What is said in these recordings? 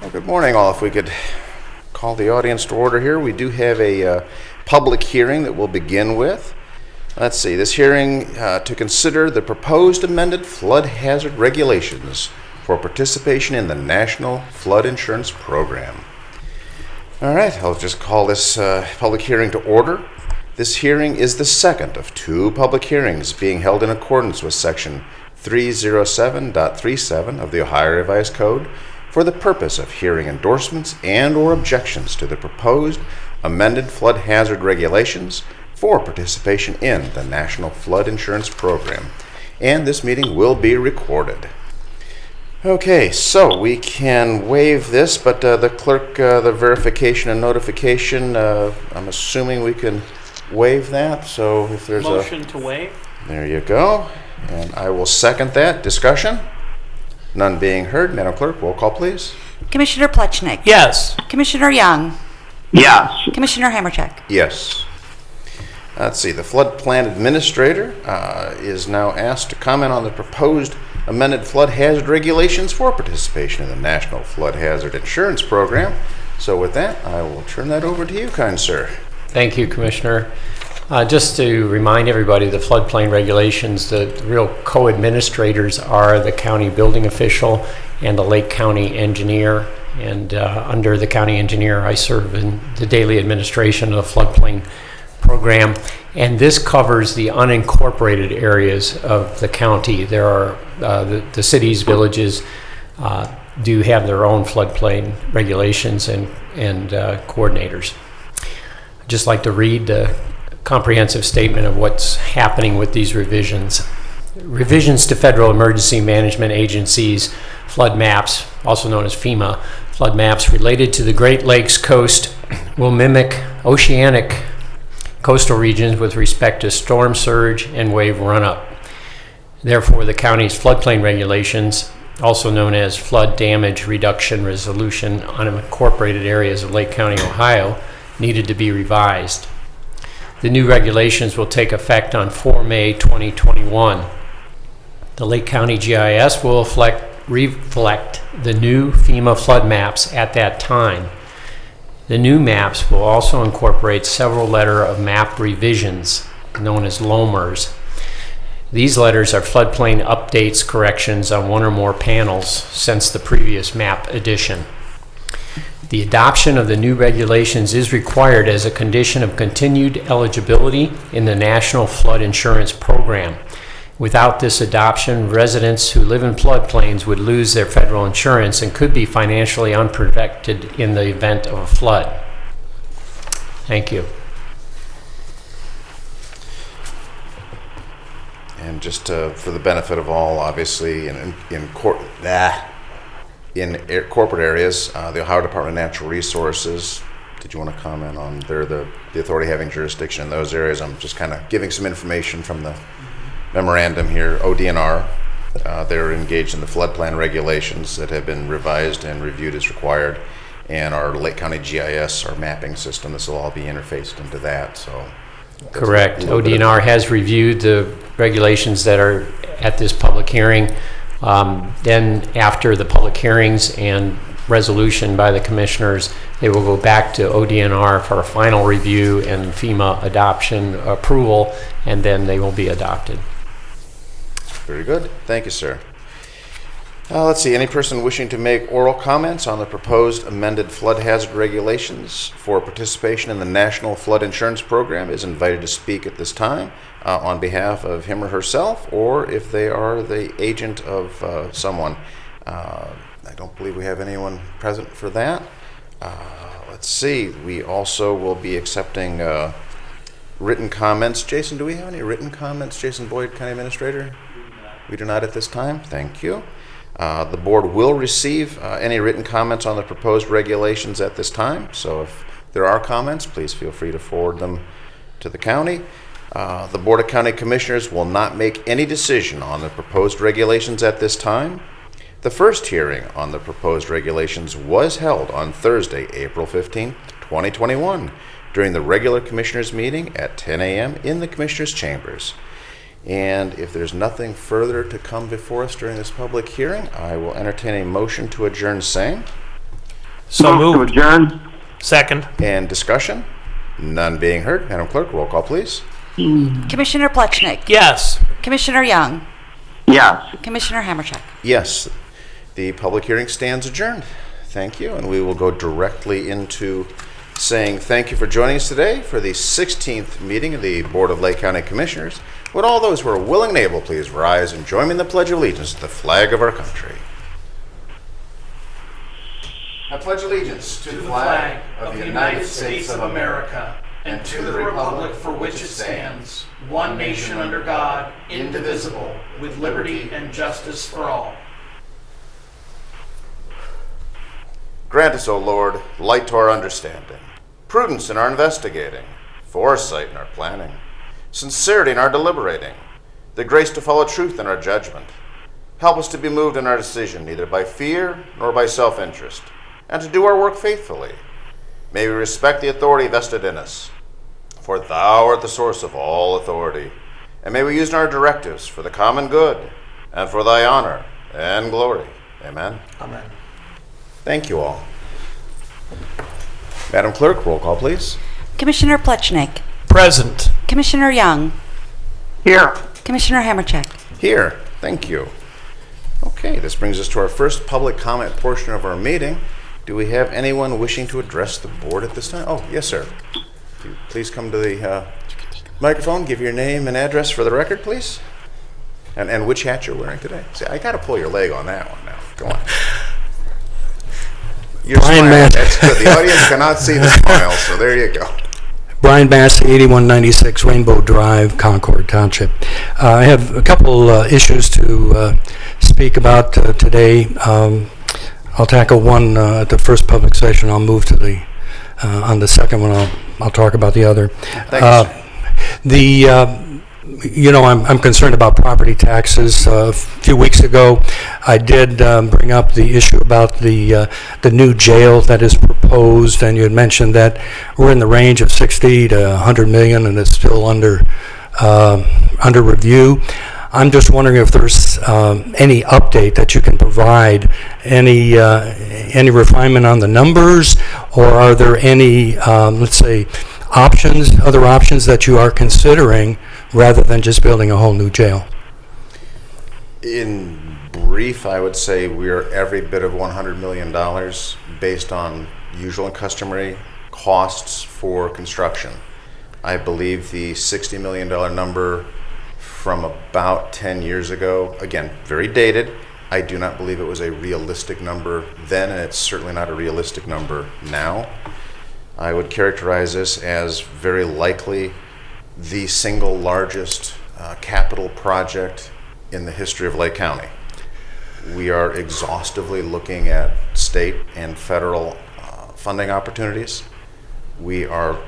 Well, good morning, all. If we could call the audience to order here. We do have a public hearing that we'll begin with. Let's see, this hearing to consider the proposed amended flood hazard regulations for participation in the National Flood Insurance Program. All right, I'll just call this public hearing to order. This hearing is the second of two public hearings being held in accordance with Section 307.37 of the Ohio Revised Code for the purpose of hearing endorsements and or objections to the proposed amended flood hazard regulations for participation in the National Flood Insurance Program. And this meeting will be recorded. Okay, so we can waive this, but the clerk, the verification and notification, I'm assuming we can waive that. So if there's motion to waive. There you go. And I will second that. Discussion? None being heard. Madam Clerk, roll call, please. Commissioner Plechnik. Yes. Commissioner Young. Yes. Commissioner Hammercheck. Yes. Let's see. The Flood Plan Administrator is now asked to comment on the proposed amended flood hazard regulations for participation in the National Flood Hazard Insurance Program. So with that, I will turn that over to you, kind sir. Thank you, Commissioner. Just to remind everybody, the floodplain regulations, the real co-administrators are the county building official and the Lake County engineer. And under the county engineer, I serve in the daily administration of the floodplain program. And this covers the unincorporated areas of the county. There are the cities, villages do have their own floodplain regulations and coordinators. I'd just like to read the comprehensive statement of what's happening with these revisions. Revisions to federal emergency management agencies flood maps, also known as FEMA, flood maps related to the Great Lakes coast will mimic oceanic coastal regions with respect to storm surge and wave run-up. Therefore, the county's floodplain regulations, also known as flood damage reduction resolution on unincorporated areas of Lake County, Ohio, needed to be revised. The new regulations will take effect on 4 May 2021. The Lake County GIS will reflect the new FEMA flood maps at that time. The new maps will also incorporate several letter of map revisions, known as LOMERs. These letters are floodplain updates, corrections on one or more panels since the previous map edition. The adoption of the new regulations is required as a condition of continued eligibility in the National Flood Insurance Program. Without this adoption, residents who live in floodplains would lose their federal insurance and could be financially unprotected in the event of a flood. Thank you. And just for the benefit of all, obviously, in corporate areas, the Ohio Department of Natural Resources, did you want to comment on the authority having jurisdiction in those areas? I'm just kind of giving some information from the memorandum here. ODNR, they're engaged in the flood plan regulations that have been revised and reviewed as required, and our Lake County GIS, our mapping system, this will all be interfaced into that. So correct. ODNR has reviewed the regulations that are at this public hearing. Then after the public hearings and resolution by the commissioners, they will go back to ODNR for a final review and FEMA adoption approval, and then they will be adopted. Very good. Thank you, sir. Let's see. Any person wishing to make oral comments on the proposed amended flood hazard regulations for participation in the National Flood Insurance Program is invited to speak at this time on behalf of him or herself, or if they are the agent of someone. I don't believe we have anyone present for that. Let's see. We also will be accepting written comments. Jason, do we have any written comments? Jason Boyd, County Administrator? We do not at this time. Thank you. The board will receive any written comments on the proposed regulations at this time. So if there are comments, please feel free to forward them to the county. The Board of County Commissioners will not make any decision on the proposed regulations at this time. The first hearing on the proposed regulations was held on Thursday, April 15, 2021, during the regular Commissioners meeting at 10 a.m. in the Commissioners' chambers. And if there's nothing further to come before us during this public hearing, I will entertain a motion to adjourn same. So Move moved. to adjourn. Second. And discussion? None being heard. Madam Clerk, roll call, please. Commissioner Plechnik. Yes. Commissioner Young. Yes. Commissioner Hammercheck. Yes, the public hearing stands adjourned. Thank you, and we will go directly into saying thank you for joining us today for the 16th meeting of the Board of Lake County Commissioners. Would all those who are willing and able please rise and join me in the Pledge of Allegiance to the flag of our country. I pledge allegiance to the flag of the United States of America and to the republic for which it stands, one nation under God, indivisible, with liberty and justice for all. Grant us, O Lord, light to our understanding, prudence in our investigating, foresight in our planning, sincerity in our deliberating, the grace to follow truth in our judgment. Help us to be moved in our decision, neither by fear nor by self-interest, and to do our work faithfully. May we respect the authority vested in us, for thou art the source of all authority, and may we use our directives for the common good and for thy honor and glory. Amen. Amen. Thank you all. Madam Clerk, roll call, please. Commissioner Plechnik. Present. Commissioner Young. Here. Commissioner Hammercheck. Here. Thank you. Okay, this brings us to our first public comment portion of our meeting. Do we have anyone wishing to address the board at this time? Oh, yes, sir. If you please come to the microphone, give your name and address for the record, please. And which hat you're wearing today. See, I got to pull your leg on that one now. Go on. You're Brian smiling. Matt. That's good. The audience cannot see the smile, so there you go. Brian Bass, 8196 Rainbow Drive, Concord Township. I have a couple issues to speak about today. I'll tackle one at the first public session. I'll move to the on the second one. I'll talk about the other. Thank you, sir. I'm concerned about property taxes. A few weeks ago, I did bring up the issue about the new jail that is proposed, and you had mentioned that we're in the range of 60 to 100 million, and it's still under review. I'm just wondering if there's any update that you can provide, any refinement on the numbers, or are there any, let's say, other options that you are considering rather than just building a whole new jail? In brief, I would say we're every bit of $100 million based on usual and customary costs for construction. I believe the $60 million number from about 10 years ago, again, very dated, I do not believe it was a realistic number then, and it's certainly not a realistic number now. I would characterize this as very likely the single largest capital project in the history of Lake County. We are exhaustively looking at state and federal funding opportunities. We are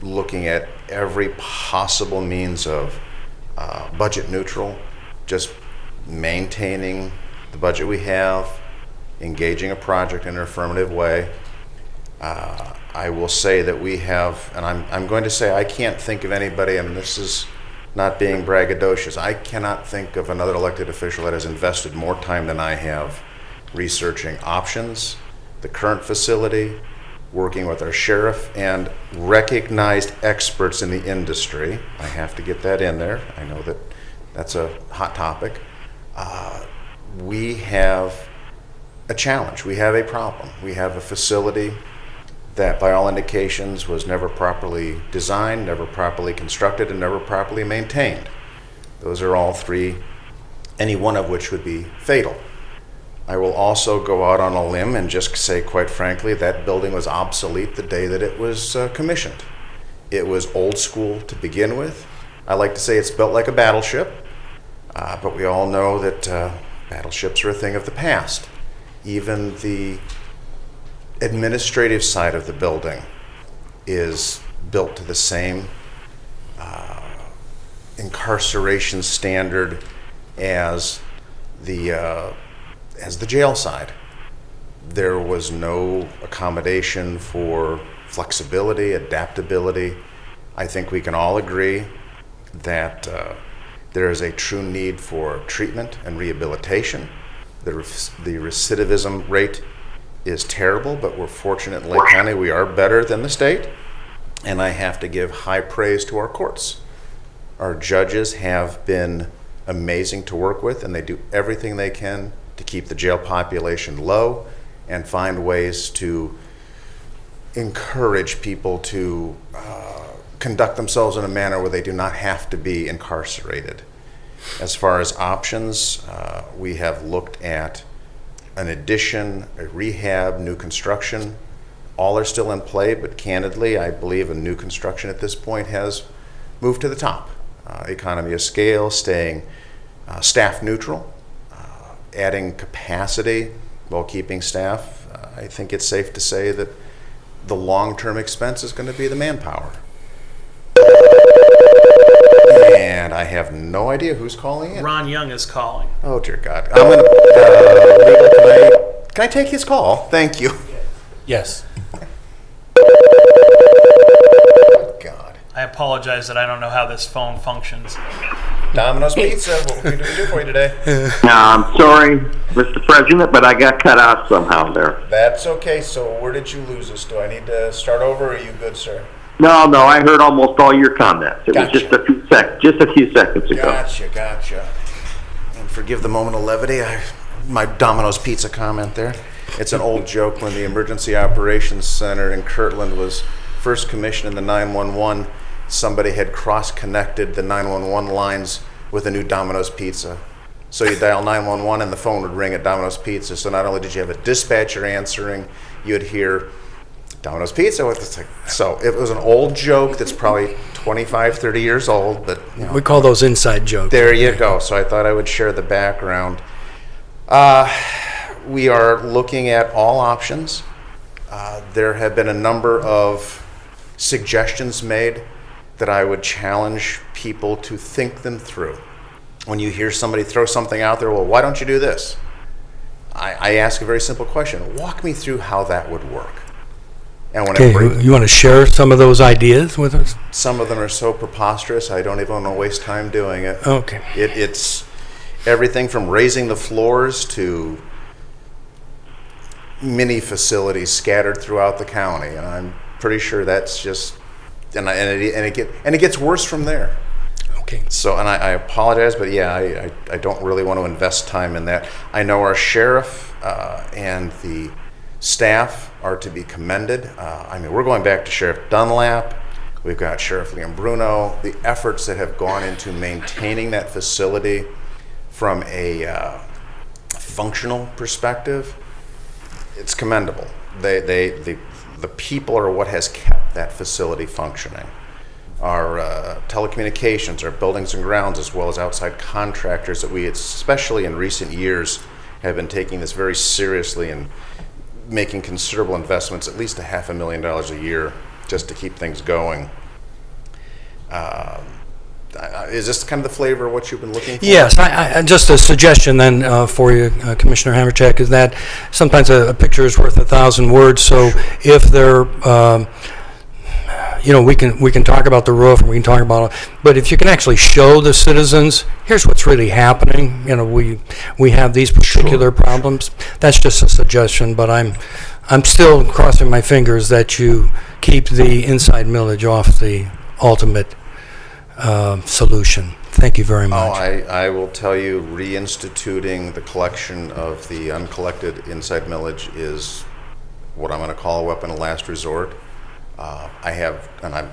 looking at every possible means of budget neutral, just maintaining the budget we have, engaging a project in an affirmative way. I will say that we have, and I'm going to say I can't think of anybody, and this is not being braggadocious, I cannot think of another elected official that has invested more time than I have researching options, the current facility, working with our sheriff, and recognized experts in the industry. I have to get that in there. I know that that's a hot topic. We have a challenge. We have a problem. We have a facility that by all indications was never properly designed, never properly constructed, and never properly maintained. Those are all three, any one of which would be fatal. I will also go out on a limb and just say, quite frankly, that building was obsolete the day that it was commissioned. It was old school to begin with. I like to say it's built like a battleship, but we all know that battleships are a thing of the past. Even the administrative side of the building is built to the same incarceration standard as the jail side. There was no accommodation for flexibility, adaptability. I think we can all agree that There is a true need for treatment and rehabilitation. The recidivism rate is terrible, but we're fortunate in Lake County. We are better than the state, and I have to give high praise to our courts. Our judges have been amazing to work with, and they do everything they can to keep the jail population low and find ways to encourage people to conduct themselves in a manner where they do not have to be incarcerated. As far as options, we have looked at an addition, a rehab, new construction. All are still in play, but candidly, I believe a new construction at this point has moved to the top. Economy of scale, staying staff neutral, adding capacity while keeping staff. I think it's safe to say that the long-term expense is going to be the manpower. And I have no idea who's calling in. Ron Young is calling. Oh dear God! I'm gonna legal. Can I take his call? Thank you. Yes. Oh God. I apologize that I don't know how this phone functions. Domino's Pizza. What can we do for you today? I'm sorry, Mr. President, but I got cut out somehow there. That's okay. So where did you lose us? Do I need to start over, or are you good, sir? No, I heard almost all your comments. It Gotcha. was just a few seconds ago. Gotcha. And forgive the moment of levity. My Domino's Pizza comment there. It's an old joke. When the Emergency Operations Center in Kirtland was first commissioned in the 911, somebody had cross-connected the 911 lines with a new Domino's Pizza. So you dial 911 and the phone would ring at Domino's Pizza. So not only did you have a dispatcher answering, you'd hear Domino's Pizza. So it was an old joke that's probably 25, 30 years old, but you know. We call those inside jokes. There you go. So I thought I would share the background. We are looking at all options. There have been a number of suggestions made that I would challenge people to think them through. When you hear somebody throw something out there, well, why don't you do this? I ask a very simple question. Walk me through how that would work. And when Okay, you want to share some of those ideas with us? some of them are so preposterous, I don't even want to waste time doing it. Okay. It's everything from raising the floors to mini facilities scattered throughout the county, and I'm pretty sure that's just it gets worse from there. Okay. So, and I apologize, but yeah, I don't really want to invest time in that. I know our sheriff and the staff are to be commended. I mean, we're going back to Sheriff Dunlap. We've got Sheriff Liam Bruno. The efforts that have gone into maintaining that facility from a functional perspective, it's commendable. The people are what has kept that facility functioning. Our telecommunications, our buildings and grounds, as well as outside contractors that we, especially in recent years, have been taking this very seriously and making considerable investments, at least $500,000 a year, just to keep things going. Is this kind of the flavor of what you've been looking for? Yes, I just a suggestion then for you, Commissioner Hamercheck, is that sometimes a picture is worth 1,000 words. So if there, we can talk about the roof and we can talk about, but if you can actually show the citizens, here's what's really happening. We have these particular problems. That's just a suggestion, but I'm still crossing my fingers that you keep the inside millage off the ultimate solution. Thank you very much. I will tell you, reinstituting the collection of the uncollected inside millage is what I'm going to call a weapon of last resort. I'm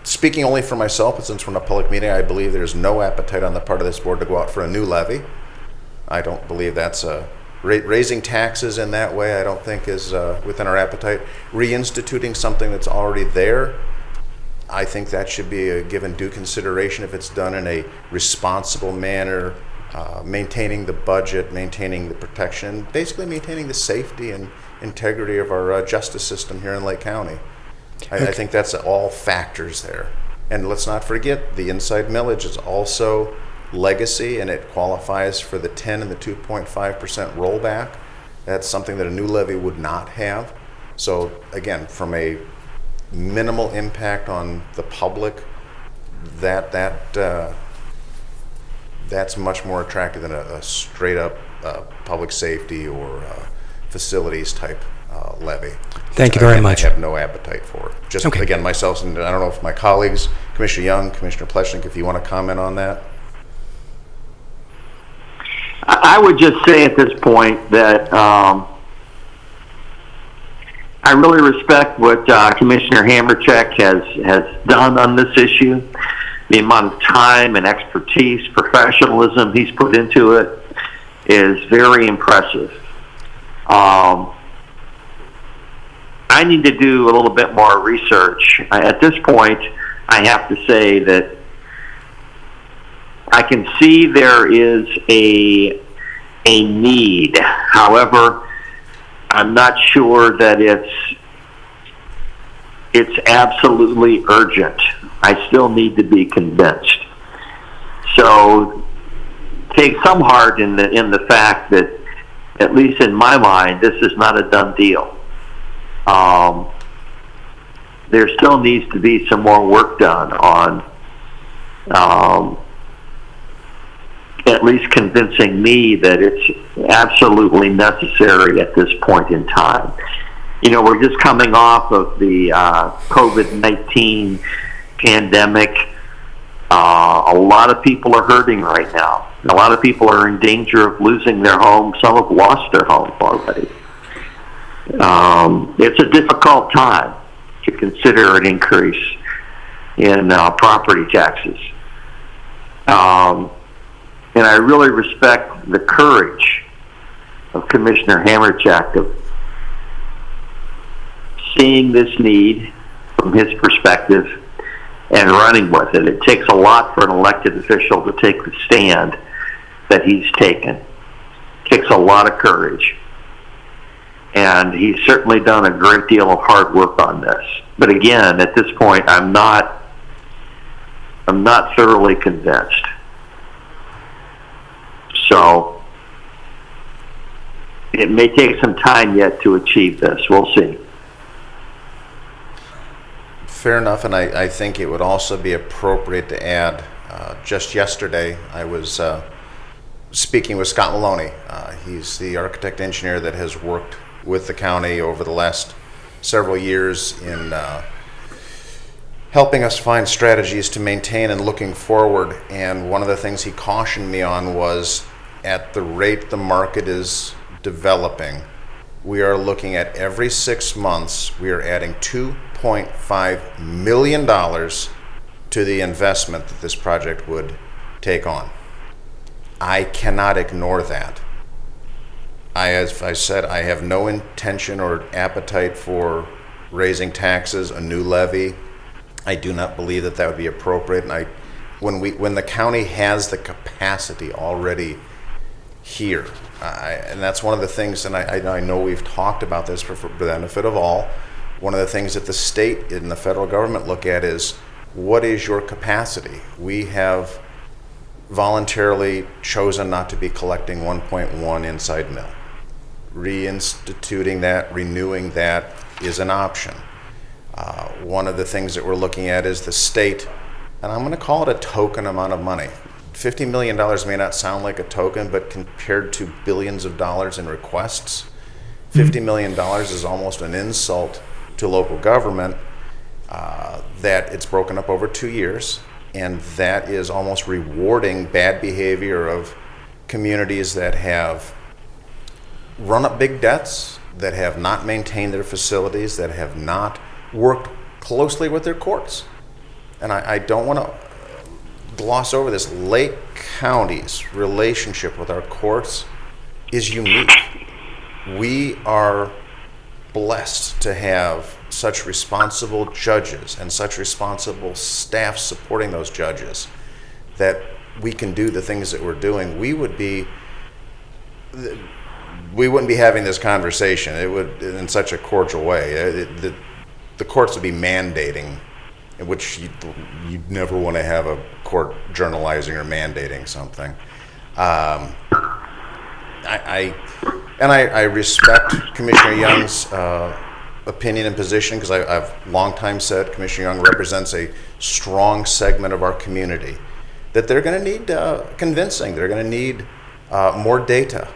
speaking only for myself, but since we're in a public meeting, I believe there's no appetite on the part of this board to go out for a new levy. I don't believe that's raising taxes in that way. I don't think is within our appetite. Reinstituting something that's already there, I think that should be given due consideration if it's done in a responsible manner, maintaining the budget, maintaining the protection, basically maintaining the safety and integrity of our justice system here in Lake County. I think that's all factors there. And let's not forget, the inside millage is also legacy, and it qualifies for the 10 and the 2.5% rollback. That's something that a new levy would not have. So again, from a minimal impact on the public, that that's much more attractive than a straight up public safety or facilities type levy. Thank you Which, very again, much. I have no appetite for. Just Okay. again, myself, and I don't know if my colleagues, Commissioner Young, Commissioner Pleshnik, if you want to comment on that. I would just say at this point that I really respect what Commissioner Hamercheck has done on this issue. The amount of time and expertise, professionalism he's put into it is very impressive. I need to do a little bit more research. At this point, I have to say that I can see there is a need. However, I'm not sure that it's absolutely urgent. I still need to be convinced. So take some heart in the fact that, at least in my mind, this is not a done deal. There still needs to be some more work done on at least convincing me that it's absolutely necessary at this point in time. You know, we're just coming off of the COVID-19 pandemic. A lot of people are hurting right now. A lot of people are in danger of losing their homes. Some have lost their homes already. It's a difficult time to consider an increase in property taxes. And I really respect the courage of Commissioner Hamercheck of seeing this need from his perspective and running with it. It takes a lot for an elected official to take the stand that he's taken. It takes a lot of courage. And he's certainly done a great deal of hard work on this. But again, at this point, I'm not thoroughly convinced. So it may take some time yet to achieve this. We'll see. Fair enough, and I think it would also be appropriate to add, just yesterday I was speaking with Scott Maloney. He's the architect engineer that has worked with the county over the last several years in helping us find strategies to maintain and looking forward. And one of the things he cautioned me on was, at the rate the market is developing, we are looking at every 6 months, we are adding $2.5 million to the investment that this project would take on. I cannot ignore that. As I said, I have no intention or appetite for raising taxes, a new levy. I do not believe that would be appropriate. And when the county has the capacity already here, and that's one of the things, and I know we've talked about this for the benefit of all, one of the things that the state and the federal government look at is, what is your capacity? We have voluntarily chosen not to be collecting 1.1 inside mill. Reinstituting that, renewing that is an option. One of the things that we're looking at is the state, and I'm going to call it a token amount of money. $50 million may not sound like a token, but compared to billions of dollars in requests, $50 million is almost an insult to local government, that it's broken up over 2 years, and that is almost rewarding bad behavior of communities that have run up big debts, that have not maintained their facilities, that have not worked closely with their courts. And I don't want to gloss over this. Lake County's relationship with our courts is unique. We are blessed to have such responsible judges and such responsible staff supporting those judges that we can do the things that we're doing. We wouldn't be having this conversation. It would, in such a cordial way. The courts would be mandating, which you'd never want to have a court journalizing or mandating something. I respect Commissioner Young's opinion and position, because I've long time said Commissioner Young represents a strong segment of our community that they're going to need convincing. They're going to need more data.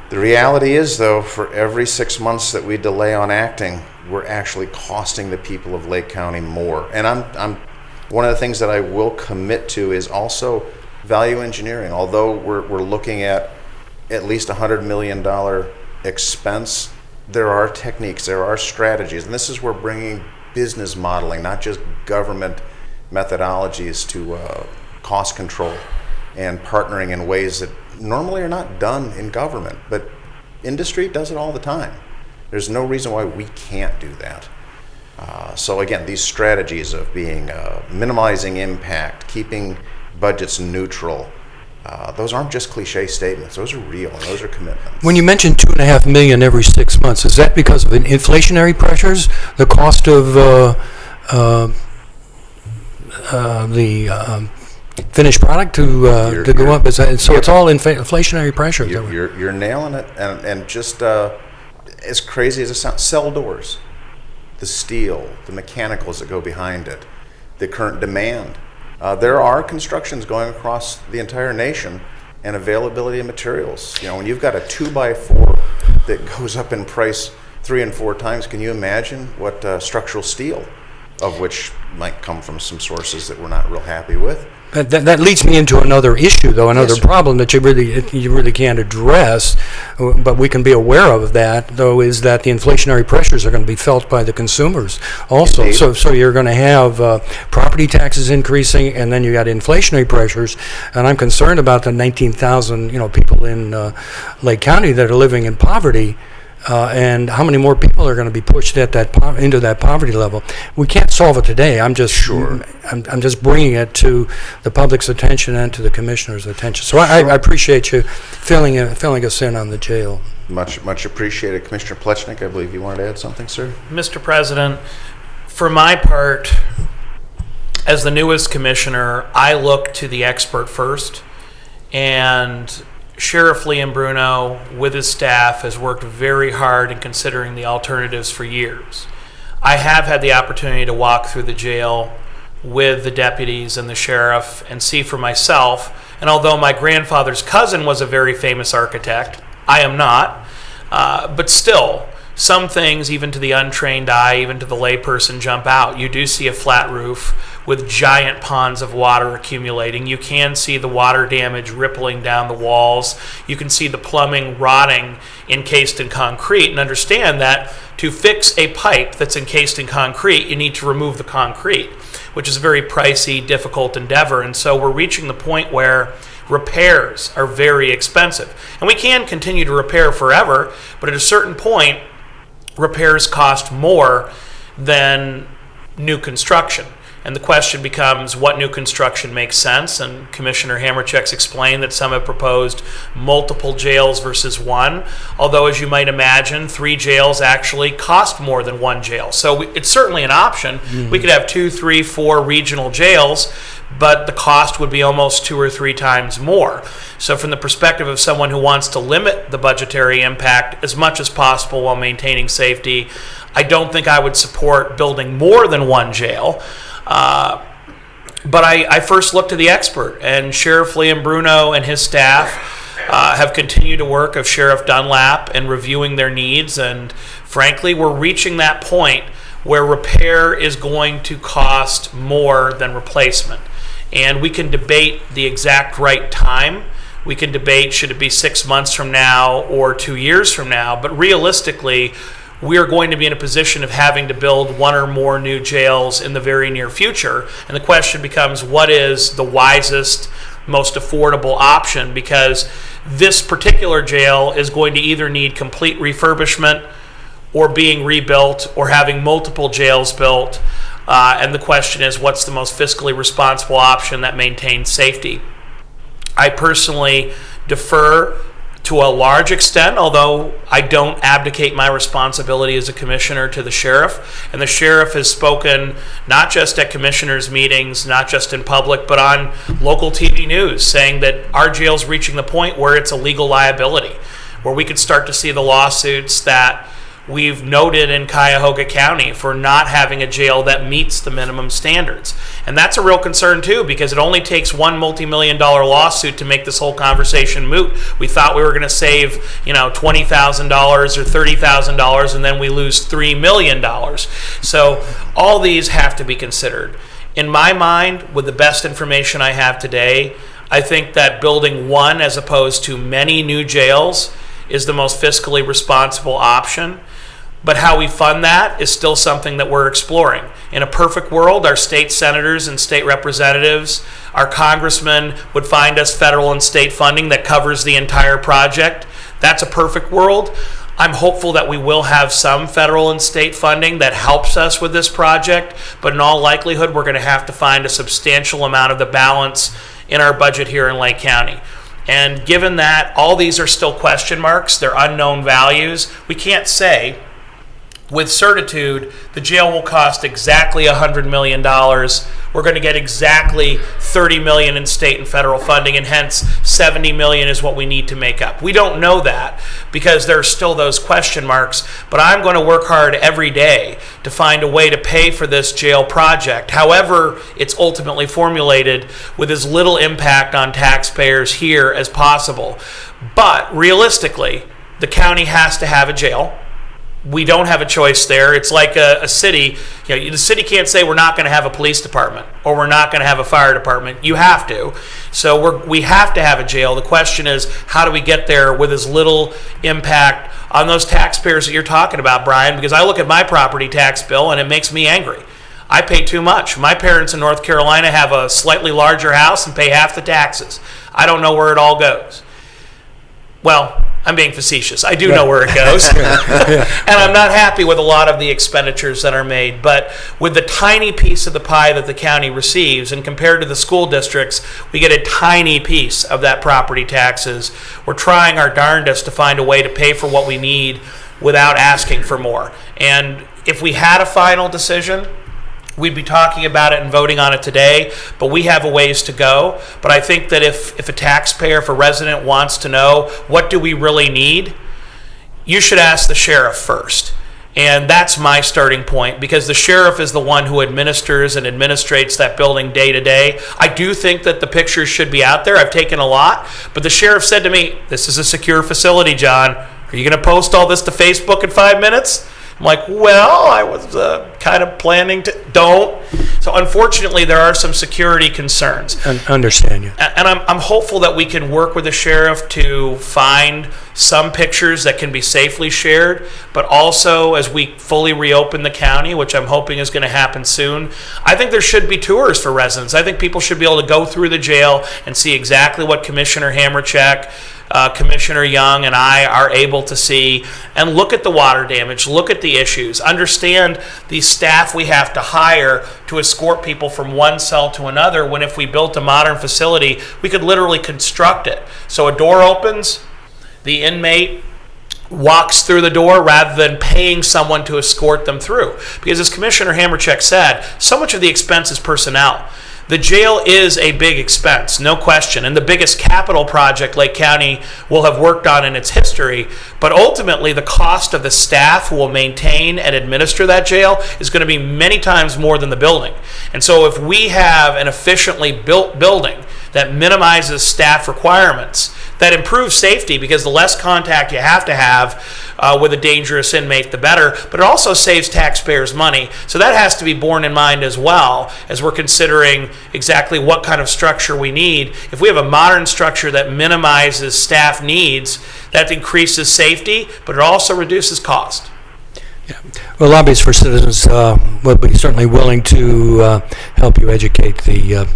The reality is, though, for every 6 months that we delay on acting, we're actually costing the people of Lake County more. And I'm one of the things that I will commit to is also value engineering. Although we're looking at least $100 million expense, there are techniques, there are strategies, and this is where bringing business modeling, not just government methodologies, to cost control and partnering in ways that normally are not done in government, but industry does it all the time. There's no reason why we can't do that. So again, these strategies of being minimizing impact, keeping budgets neutral, those aren't just cliche statements. Those are real, and those are commitments. When you mention $2.5 million every 6 months, is that because of inflationary pressures, the cost of the finished product to go up? Is that, so it's all inflationary pressure? You're nailing it, and just as crazy as it sounds, cell doors, the steel, the mechanicals that go behind it, the current demand. There are constructions going across the entire nation, and availability of materials. You know, when you've got a 2x4 that goes up in price 3 and 4 times, can you imagine what structural steel, of which might come from some sources that we're not real happy with? That leads me into another issue, though, another Yes, sir. problem that you really can't address, but we can be aware of that, though, is that the inflationary pressures are going to be felt by the consumers also. Indeed. So you're going to have property taxes increasing, and then you got inflationary pressures, and I'm concerned about the 19,000 people in Lake County that are living in poverty. And how many more people are going to be pushed at into that poverty level? We can't solve it today. I'm just I'm just bringing it to the public's attention and to the commissioner's attention. So I appreciate you filling us in on the jail. Much appreciated. Commissioner Plechnik, I believe you wanted to add something, sir? Mr. President, for my part, as the newest commissioner, I look to the expert first, and Sheriff Liam Bruno, with his staff, has worked very hard in considering the alternatives for years. I have had the opportunity to walk through the jail with the deputies and the sheriff and see for myself, and although my grandfather's cousin was a very famous architect, I am not, but still, some things, even to the untrained eye, even to the layperson, jump out. You do see a flat roof with giant ponds of water accumulating. You can see the water damage rippling down the walls. You can see the plumbing rotting encased in concrete, and understand that to fix a pipe that's encased in concrete, you need to remove the concrete, which is a very pricey, difficult endeavor. And so we're reaching the point where repairs are very expensive. And we can continue to repair forever, but at a certain point, repairs cost more than new construction. And the question becomes, what new construction makes sense? And Commissioner Hamercheck's explained that some have proposed multiple jails versus one, although, as you might imagine, 3 jails actually cost more than 1 jail. So it's certainly an option. Mm-hmm. We could have 2, 3, 4 regional jails, but the cost would be almost 2 or 3 times more. So from the perspective of someone who wants to limit the budgetary impact as much as possible while maintaining safety, I don't think I would support building more than 1 jail. But I first looked to the expert, and Sheriff Liam Bruno and his staff have continued to work of Sheriff Dunlap and reviewing their needs, and frankly, we're reaching that point where repair is going to cost more than replacement. And we can debate the exact right time. We can debate, should it be 6 months from now or 2 years from now, but realistically, we are going to be in a position of having to build 1 or more new jails in the very near future. And the question becomes, what is the wisest, most affordable option? Because this particular jail is going to either need complete refurbishment or being rebuilt or having multiple jails built. And the question is, what's the most fiscally responsible option that maintains safety? I personally defer to a large extent, although I don't abdicate my responsibility as a commissioner to the sheriff. And the sheriff has spoken not just at commissioners' meetings, not just in public, but on local TV news, saying that our jail's reaching the point where it's a legal liability, where we could start to see the lawsuits that we've noted in Cuyahoga County for not having a jail that meets the minimum standards. And that's a real concern too, because it only takes one multi-million-dollar lawsuit to make this whole conversation moot. We thought we were going to save, $20,000 or $30,000, and then we lose $3 million. So all these have to be considered. In my mind, with the best information I have today, I think that building one as opposed to many new jails is the most fiscally responsible option. But how we fund that is still something that we're exploring. In a perfect world, our state senators and state representatives, our congressmen would find us federal and state funding that covers the entire project. That's a perfect world. I'm hopeful that we will have some federal and state funding that helps us with this project, but in all likelihood, we're going to have to find a substantial amount of the balance in our budget here in Lake County. And given that all these are still question marks, they're unknown values, we can't say with certitude the jail will cost exactly $100 million. We're going to get exactly $30 million in state and federal funding, and hence $70 million is what we need to make up. We don't know that because there are still those question marks, but I'm going to work hard every day to find a way to pay for this jail project, however it's ultimately formulated, with as little impact on taxpayers here as possible. But realistically, the county has to have a jail. We don't have a choice there. It's like a city. The city can't say we're not going to have a police department or we're not going to have a fire department. You have to. So we have to have a jail. The question is, how do we get there with as little impact on those taxpayers that you're talking about, Brian? Because I look at my property tax bill and it makes me angry. I pay too much. My parents in North Carolina have a slightly larger house and pay half the taxes. I don't know where it all goes. Well, I'm being facetious. I do know where it goes. And I'm not happy with a lot of the expenditures that are made. But with the tiny piece of the pie that the county receives, and compared to the school districts, we get a tiny piece of that property taxes. We're trying our darndest to find a way to pay for what we need without asking for more. And if we had a final decision, we'd be talking about it and voting on it today, but we have a ways to go. But I think that if a taxpayer, if a resident wants to know, what do we really need, you should ask the sheriff first. And that's my starting point, because the sheriff is the one who administers and administrates that building day to day. I do think that the pictures should be out there. I've taken a lot, but the sheriff said to me, "This is a secure facility, John. Are you going to post all this to Facebook in 5 minutes?" I'm like, well, I was kind of planning to. Don't. So unfortunately, there are some security concerns. Understand you. And I'm hopeful that we can work with the sheriff to find some pictures that can be safely shared, but also as we fully reopen the county, which I'm hoping is going to happen soon, I think there should be tours for residents. I think people should be able to go through the jail and see exactly what Commissioner Hammercheck, Commissioner Young, and I are able to see, and look at the water damage, look at the issues, understand the staff we have to hire to escort people from one cell to another, when if we built a modern facility, we could literally construct it. So a door opens, the inmate walks through the door rather than paying someone to escort them through. Because as Commissioner Hammercheck said, so much of the expense is personnel. The jail is a big expense, no question, and the biggest capital project Lake County will have worked on in its history, but ultimately the cost of the staff who will maintain and administer that jail is going to be many times more than the building. And so if we have an efficiently built building that minimizes staff requirements, that improves safety, because the less contact you have to have with a dangerous inmate, the better, but it also saves taxpayers money. So that has to be borne in mind as well as we're considering exactly what kind of structure we need. If we have a modern structure that minimizes staff needs, that increases safety, but it also reduces cost. Yeah. Well, Lobbies for Citizens will be certainly willing to help you educate the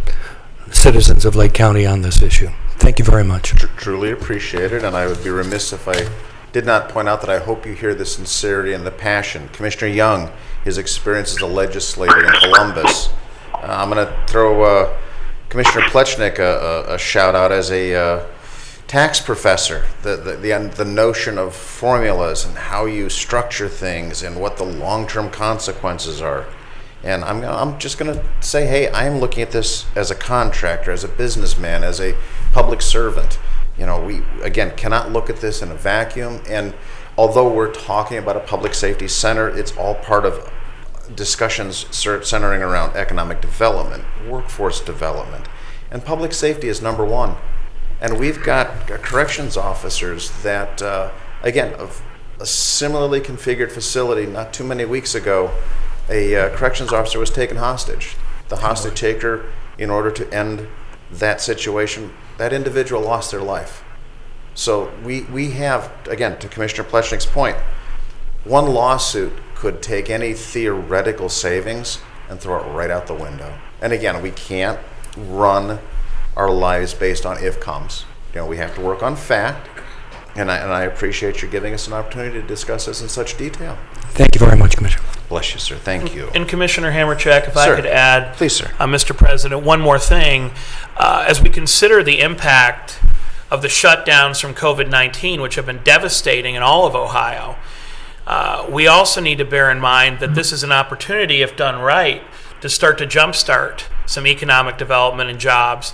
citizens of Lake County on this issue. Thank you very much. Truly appreciate it, and I would be remiss if I did not point out that I hope you hear the sincerity and the passion. Commissioner Young, his experience as a legislator in Columbus. I'm going to throw Commissioner Plechnik a shout out as a tax professor. The notion of formulas and how you structure things and what the long-term consequences are. And I'm just going to say, hey, I am looking at this as a contractor, as a businessman, as a public servant. We, again, cannot look at this in a vacuum. And although we're talking about a public safety center, it's all part of discussions centering around economic development, workforce development, and public safety is number one. And we've got corrections officers that, again, of a similarly configured facility, not too many weeks ago, a corrections officer was taken hostage. The hostage taker, in order to end that situation, that individual lost their life. So we have, again, to Commissioner Plechnik's point, one lawsuit could take any theoretical savings and throw it right out the window. And again, we can't run our lives based on if comes. You know, we have to work on fact, and I appreciate you giving us an opportunity to discuss this in such detail. Thank you very much, Commissioner. Bless you, sir. Thank you. And Commissioner Hammercheck, if Sir. I could add, Please, sir. Mr. President, one more thing. As we consider the impact of the shutdowns from COVID-19, which have been devastating in all of Ohio, we also need to bear in mind that this is an opportunity, if done right, to start to jumpstart some economic development and jobs,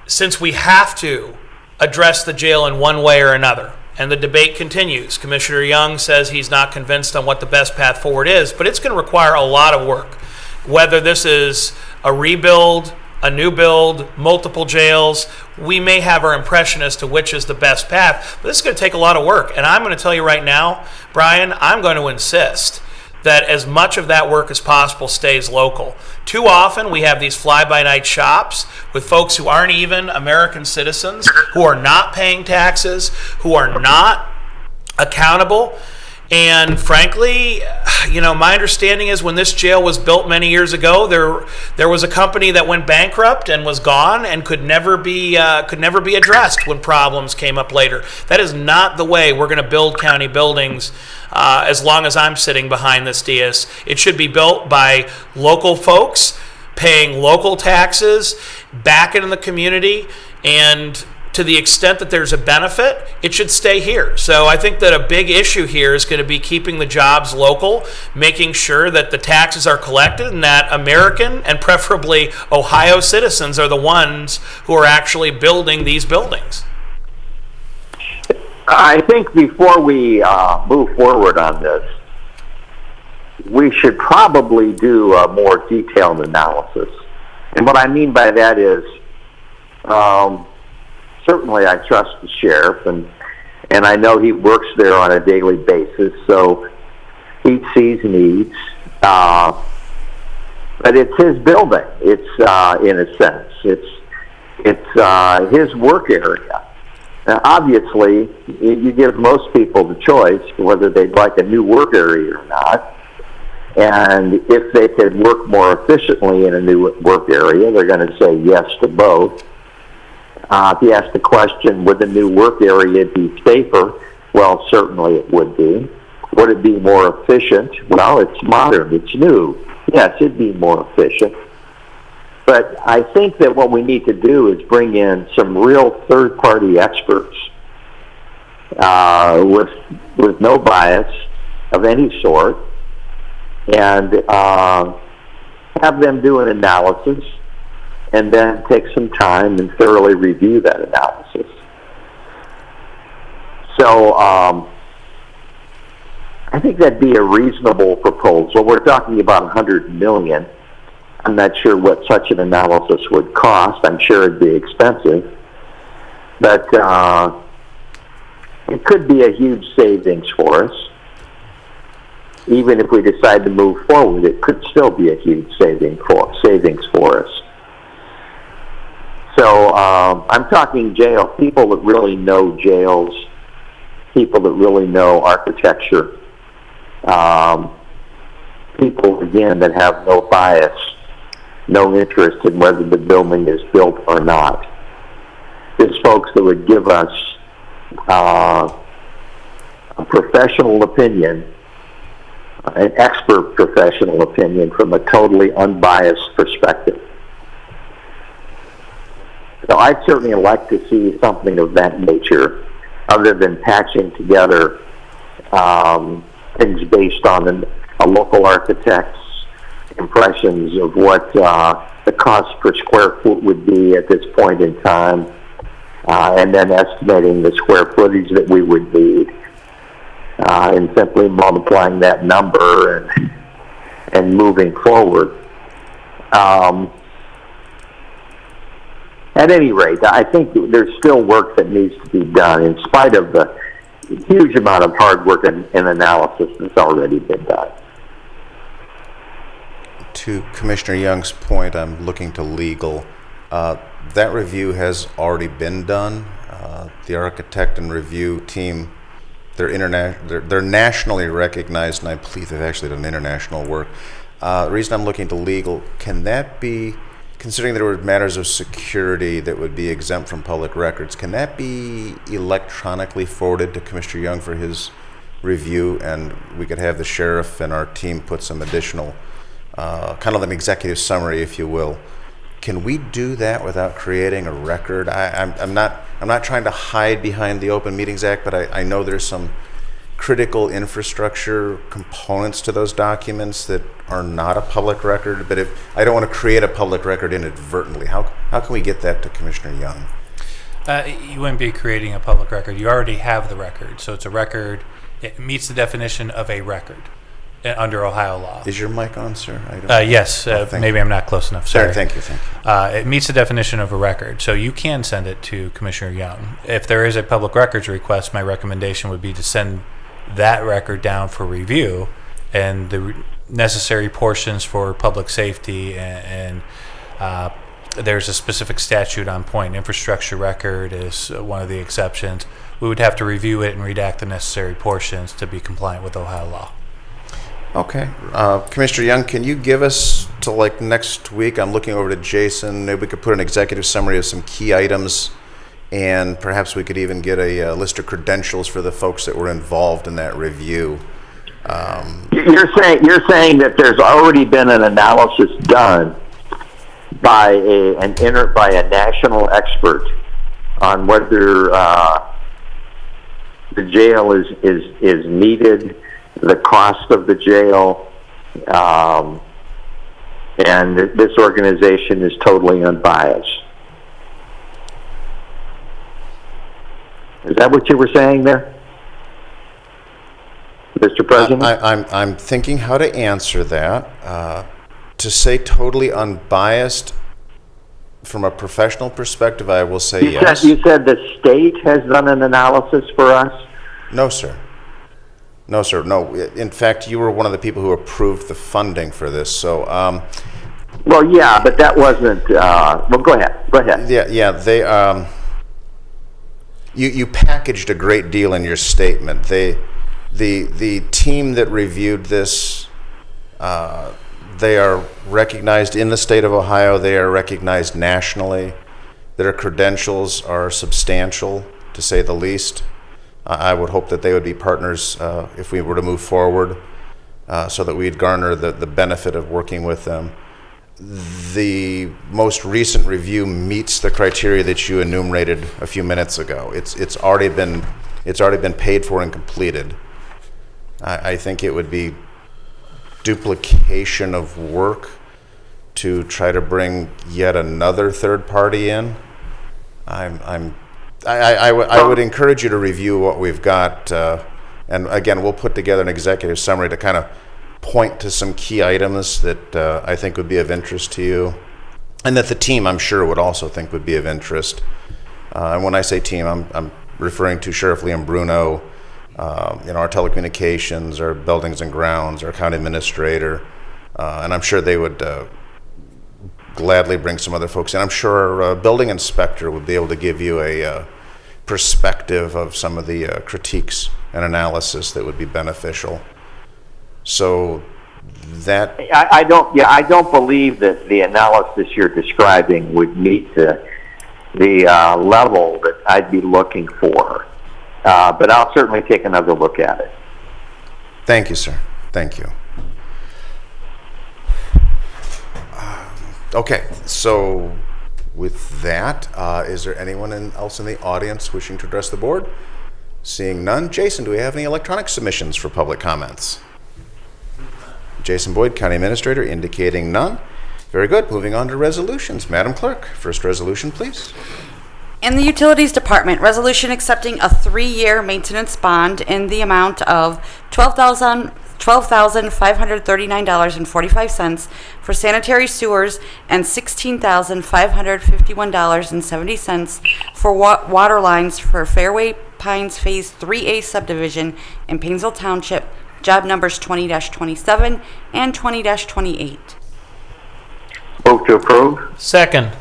since we have to address the jail in one way or another. And the debate continues. Commissioner Young says he's not convinced on what the best path forward is, but it's going to require a lot of work. Whether this is a rebuild, a new build, multiple jails, we may have our impression as to which is the best path, but this is going to take a lot of work. And I'm going to tell you right now, Brian, I'm going to insist that as much of that work as possible stays local. Too often we have these fly-by-night shops with folks who aren't even American citizens, who are not paying taxes, who are not accountable. And frankly, you know, my understanding is when this jail was built many years ago, there was a company that went bankrupt and was gone and could never be addressed when problems came up later. That is not the way we're going to build county buildings as long as I'm sitting behind this dais. It should be built by local folks, paying local taxes, back into the community, and to the extent that there's a benefit, it should stay here. So I think that a big issue here is going to be keeping the jobs local, making sure that the taxes are collected, and that American and preferably Ohio citizens are the ones who are actually building these buildings. I think before we move forward on this, we should probably do a more detailed analysis. And what I mean by that is, certainly I trust the sheriff, and I know he works there on a daily basis, so he sees needs. But it's his building. It's in a sense, it's his work area. Now, obviously, you give most people the choice whether they'd like a new work area or not. And if they could work more efficiently in a new work area, they're going to say yes to both. If you ask the question, would the new work area be safer? Well, certainly it would be. Would it be more efficient? Well, it's modern, it's new. Yes, it'd be more efficient. But I think that what we need to do is bring in some real third-party experts with no bias of any sort, and have them do an analysis, and then take some time and thoroughly review that analysis. So I think that'd be a reasonable proposal. We're talking about $100 million. I'm not sure what such an analysis would cost. I'm sure it'd be expensive. But it could be a huge savings for us. Even if we decide to move forward, it could still be a huge savings for us. So I'm talking jail, people that really know jails, people that really know architecture, people, again, that have no bias, no interest in whether the building is built or not. There's folks that would give us a professional opinion, an expert professional opinion from a totally unbiased perspective. So I'd certainly like to see something of that nature, other than patching together things based on a local architect's impressions of what the cost per square foot would be at this point in time, and then estimating the square footage that we would need. and simply multiplying that number and moving forward. At any rate, I think there's still work that needs to be done in spite of the huge amount of hard work and analysis that's already been done. To Commissioner Young's point, I'm looking to legal. That review has already been done. The architect and review team, they're nationally recognized, and I believe they've actually done international work. The reason I'm looking to legal, can that be, considering there were matters of security that would be exempt from public records, can that be electronically forwarded to Commissioner Young for his review, and we could have the sheriff and our team put some additional, kind of an executive summary, if you will. Can we do that without creating a record? I'm not trying to hide behind the Open Meetings Act, but I know there's some critical infrastructure components to those documents that are not a public record. But if I don't want to create a public record inadvertently, how can we get that to Commissioner Young? You wouldn't be creating a public record. You already have the record, so it's a record. It meets the definition of a record under Ohio law. Is your mic on, sir? I don't Yes. Maybe I'm not close enough. Sorry. Thank you. It meets the definition of a record, so you can send it to Commissioner Young. If there is a public records request, my recommendation would be to send that record down for review, and the necessary portions for public safety and there's a specific statute on point. Infrastructure record is one of the exceptions. We would have to review it and redact the necessary portions to be compliant with Ohio law. Okay. Commissioner Young, can you give us to like next week? I'm looking over to Jason. Maybe we could put an executive summary of some key items, and perhaps we could even get a list of credentials for the folks that were involved in that review. You're saying that there's already been an analysis done by a national expert on whether the jail is needed, the cost of the jail, and this organization is totally unbiased. Is that what you were saying there, Mr. President? I'm thinking how to answer that. To say totally unbiased from a professional perspective, I will say yes. You said the state has done an analysis for us? No, sir. No, sir. No. In fact, you were one of the people who approved the funding for this. So, well, yeah, but that wasn't. Well, go ahead. Go ahead. Yeah. They. You packaged a great deal in your statement. The team that reviewed this, they are recognized in the state of Ohio. They are recognized nationally. Their credentials are substantial, to say the least. I would hope that they would be partners if we were to move forward, so that we'd garner the benefit of working with them. The most recent review meets the criteria that you enumerated a few minutes ago. It's already been paid for and completed. I think it would be duplication of work to try to bring yet another third party in. I would encourage you to review what we've got, and again, we'll put together an executive summary to kind of point to some key items that I think would be of interest to you, and that the team, I'm sure, would also think would be of interest. And when I say team, I'm referring to Sheriff Liam Bruno, our telecommunications, our buildings and grounds, our county administrator, and I'm sure they would gladly bring some other folks in. I'm sure our building inspector would be able to give you a perspective of some of the critiques and analysis that would be beneficial. So that I don't believe that the analysis you're describing would meet the level that I'd be looking for. But I'll certainly take another look at it. Thank you, sir. Thank you. Okay, so with that, is there anyone else in the audience wishing to address the board? Seeing none. Jason, do we have any electronic submissions for public comments? Jason Boyd, County Administrator, indicating none. Very good. Moving on to resolutions. Madam Clerk, first resolution, please. In the Utilities Department, resolution accepting a 3-year maintenance bond in the amount of $12,539.45 for sanitary sewers and $16,551.70 for water lines for Fairway Pines Phase 3A subdivision in Painesville Township, job numbers 20-27 and 20-28. Move to approve. Second.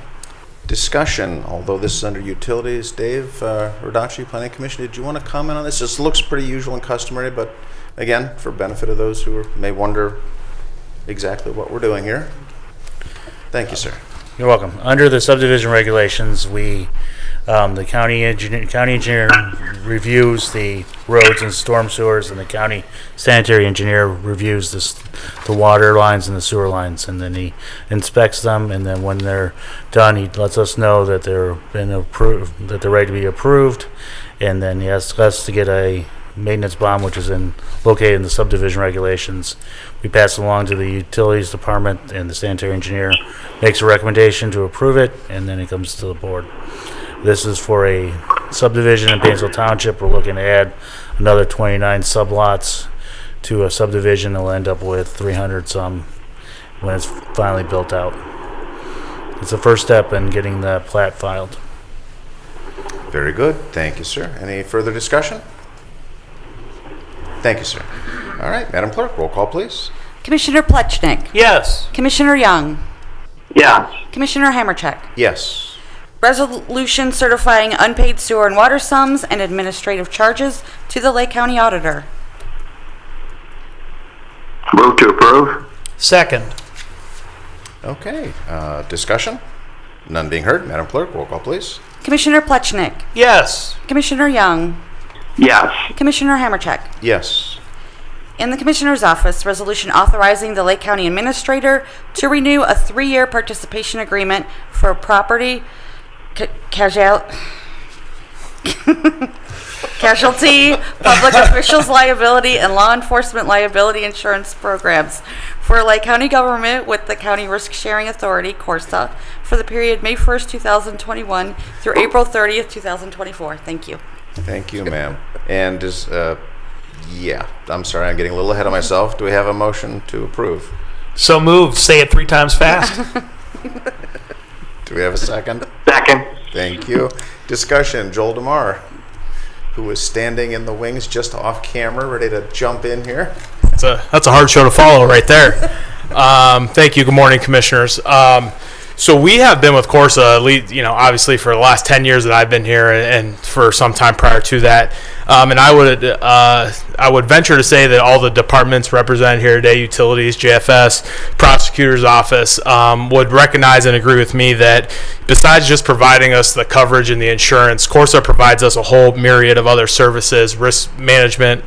Discussion, although this is under utilities. Dave Rodacci, Planning Commission, did you want to comment on this? This looks pretty usual and customary, but again, for benefit of those who may wonder exactly what we're doing here. Thank you, sir. You're welcome. Under the subdivision regulations, the county engineer reviews the roads and storm sewers, and the county sanitary engineer reviews the water lines and the sewer lines, and then he inspects them, and then when they're done, he lets us know that they're ready to be approved, and then he asks us to get a maintenance bond, which is located in the subdivision regulations. We pass it along to the utilities department, and the sanitary engineer makes a recommendation to approve it, and then it comes to the board. This is for a subdivision in Painesville Township. We're looking to add another 29 sublots to a subdivision. It'll end up with 300 some when it's finally built out. It's the first step in getting the plat filed. Very good. Thank you, sir. Any further discussion? Thank you, sir. All right, Madam Clerk, roll call, please. Commissioner Plechnik. Yes. Commissioner Young. Yes. Commissioner Hammercheck. Yes. Resolution certifying unpaid sewer and water sums and administrative charges to the Lake County Auditor. Move to approve. Second. Okay, discussion? None being heard. Madam Clerk, roll call, please. Commissioner Plechnik. Yes. Commissioner Young. Yes. Commissioner Hammercheck. Yes. In the Commissioner's Office, resolution authorizing the Lake County Administrator to renew a 3-year participation agreement for property casualty, public officials liability, and law enforcement liability insurance programs for Lake County government with the County Risk Sharing Authority, CORSA, for the period May 1st, 2021 through April 30th, 2024. Thank you. Thank you, ma'am. And yeah, I'm sorry, I'm getting a little ahead of myself. Do we have a motion to approve? So moved. Say it 3 times fast. Do we have a second? Second. Thank you. Discussion, Joel DeMar, who is standing in the wings just off camera, ready to jump in here. That's a hard show to follow right there. Thank you. Good morning, Commissioners. So we have been with Corsa, obviously for the last 10 years that I've been here, and for some time prior to that. And I would venture to say that all the departments represented here today, utilities, JFS, prosecutor's office, would recognize and agree with me that besides just providing us the coverage and the insurance, Corsa provides us a whole myriad of other services, risk management,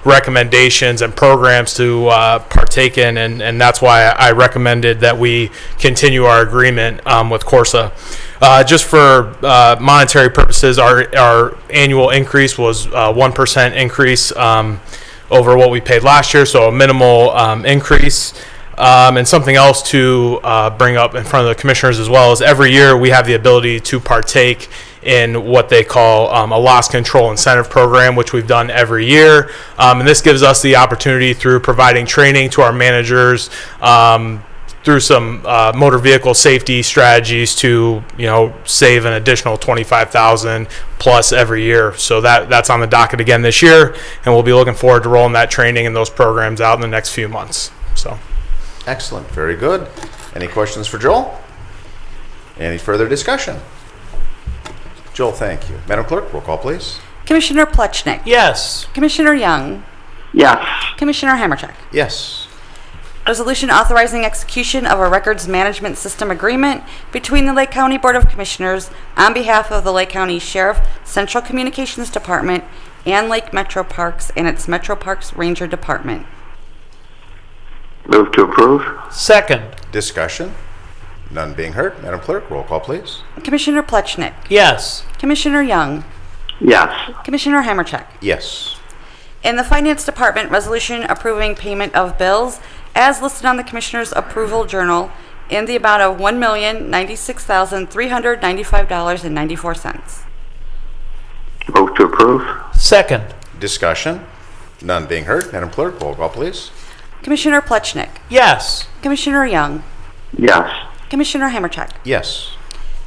recommendations, and programs to partake in, and that's why I recommended that we continue our agreement with Corsa. Just for monetary purposes, our annual increase was 1% increase over what we paid last year, so a minimal increase. And something else to bring up in front of the commissioners as well is every year we have the ability to partake in what they call a loss control incentive program, which we've done every year. And this gives us the opportunity through providing training to our managers, through some motor vehicle safety strategies to save an additional $25,000 plus every year. So that's on the docket again this year, and we'll be looking forward to rolling that training and those programs out in the next few months. So, excellent, very good. Any questions for Joel? Any further discussion? Joel, thank you. Madam Clerk, roll call, please. Commissioner Plechnik. Yes. Commissioner Young. Yes. Commissioner Hammercheck. Yes. Resolution authorizing execution of a records management system agreement between the Lake County Board of Commissioners on behalf of the Lake County Sheriff Central Communications Department and Lake Metro Parks and its Metro Parks Ranger Department. Move to approve. Second. Discussion? None being heard. Madam Clerk, roll call, please. Commissioner Plechnik. Yes. Commissioner Young. Yes. Commissioner Hammercheck. Yes. In the Finance Department, resolution approving payment of bills as listed on the Commissioner's Approval Journal in the amount of $1,096,395.94. Move to approve. Second. Discussion? None being heard. Madam Clerk, roll call, please. Commissioner Plechnik, Yes. Commissioner Young, Yes. Commissioner Hammercheck. Yes.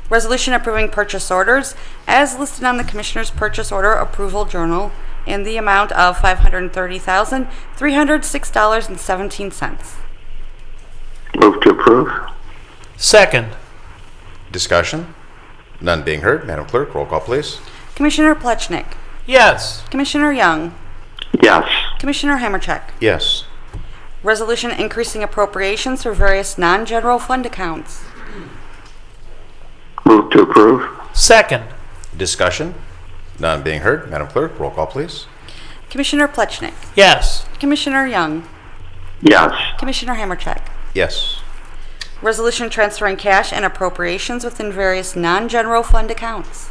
Resolution approving purchase orders as listed on the Commissioner's Purchase Order Approval Journal in the amount of $530,306.17. Move to approve. Second. Discussion? None being heard. Madam Clerk, roll call, please. Commissioner Plechnik, Yes. Commissioner Young, Yes. Commissioner Hammercheck. Yes. Resolution increasing appropriations for various non-general fund accounts. Move to approve. Second. Discussion? None being heard. Madam Clerk, roll call, please. Commissioner Plechnik, Yes. Commissioner Young, Yes. Commissioner Hammercheck. Yes. Resolution transferring cash and appropriations within various non-general fund accounts.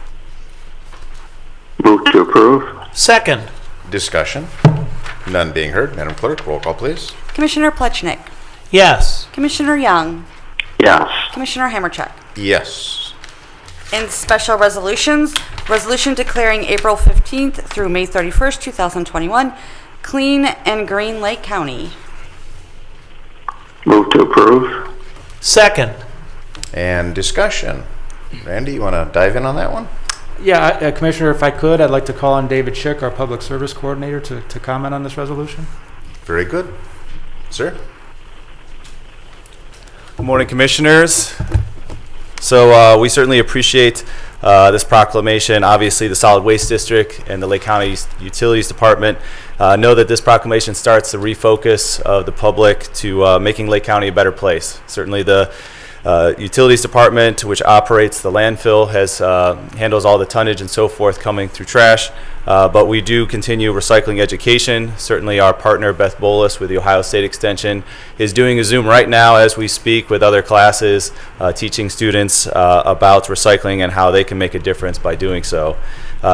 Move to approve. Second. Discussion? None being heard. Madam Clerk, roll call, please. Commissioner Plechnik, Yes. Commissioner Young, Yes. Commissioner Hammercheck. Yes. In special resolutions, resolution declaring April 15th through May 31st, 2021, clean and green Lake County. Move to approve. Second. And discussion? Randy, you want to dive in on that one? Yeah, Commissioner, if I could, I'd like to call on David Schick, our Public Service Coordinator, to comment on this resolution. Very good. Sir? Good morning, Commissioners. So we certainly appreciate this proclamation. Obviously, the Solid Waste District and the Lake County Utilities Department know that this proclamation starts the refocus of the public to making Lake County a better place. Certainly the Utilities Department, which operates the landfill, handles all the tonnage and so forth coming through trash. But we do continue recycling education. Certainly our partner, Beth Bolus with the Ohio State Extension, is doing a Zoom right now as we speak with other classes, teaching students about recycling and how they can make a difference by doing so.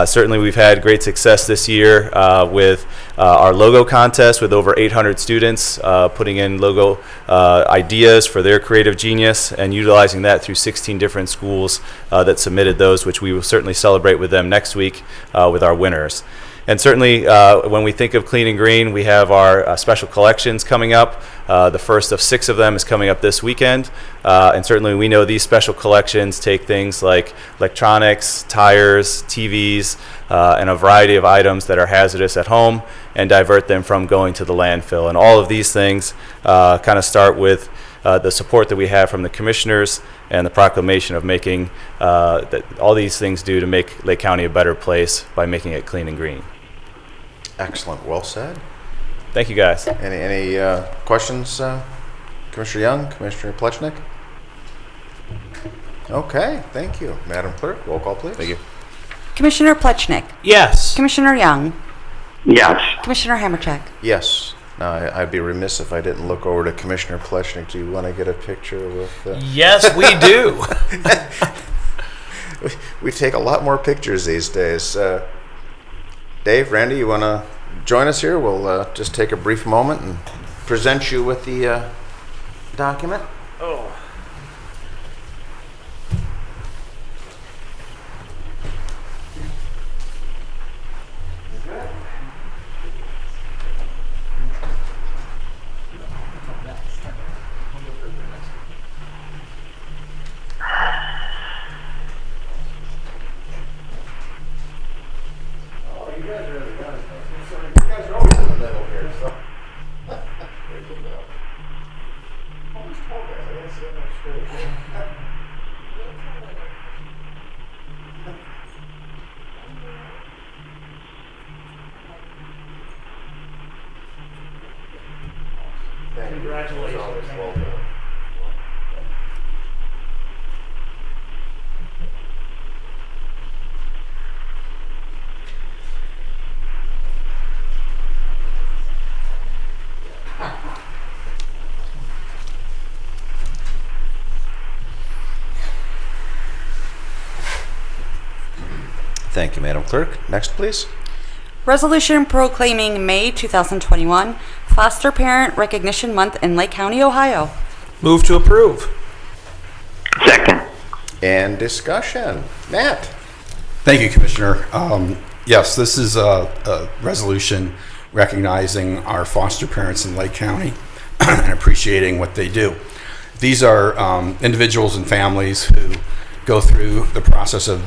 Certainly we've had great success this year with our logo contest with over 800 students putting in logo ideas for their creative genius and utilizing that through 16 different schools that submitted those, which we will certainly celebrate with them next week with our winners. And certainly when we think of clean and green, we have our special collections coming up. The first of 6 of them is coming up this weekend. And certainly we know these special collections take things like electronics, tires, TVs, and a variety of items that are hazardous at home and divert them from going to the landfill. And all of these things kind of start with the support that we have from the commissioners and the proclamation of making that all these things do to make Lake County a better place by making it clean and green. Excellent. Well said. Thank you, guys. Any questions, Commissioner Young, Commissioner Plechnik? Okay, thank you. Madam Clerk, roll call, please. Thank you. Commissioner Plechnik, Yes. Commissioner Young, Yes. Commissioner Hammercheck. Yes. Now, I'd be remiss if I didn't look over to Commissioner Plechnik. Do you want to get a picture with... Yes, we do. We take a lot more pictures these days. Dave, Randy, you want to join us here? We'll just take a brief moment and present you with the document. Oh. Thank you, Madam Clerk. Next, please. Resolution proclaiming May 2021 Foster Parent Recognition Month in Lake County, Ohio. Move to approve. Second. And discussion. Matt? Thank you, Commissioner. Yes, this is a resolution recognizing our foster parents in Lake County and appreciating what they do. These are individuals and families who go through the process of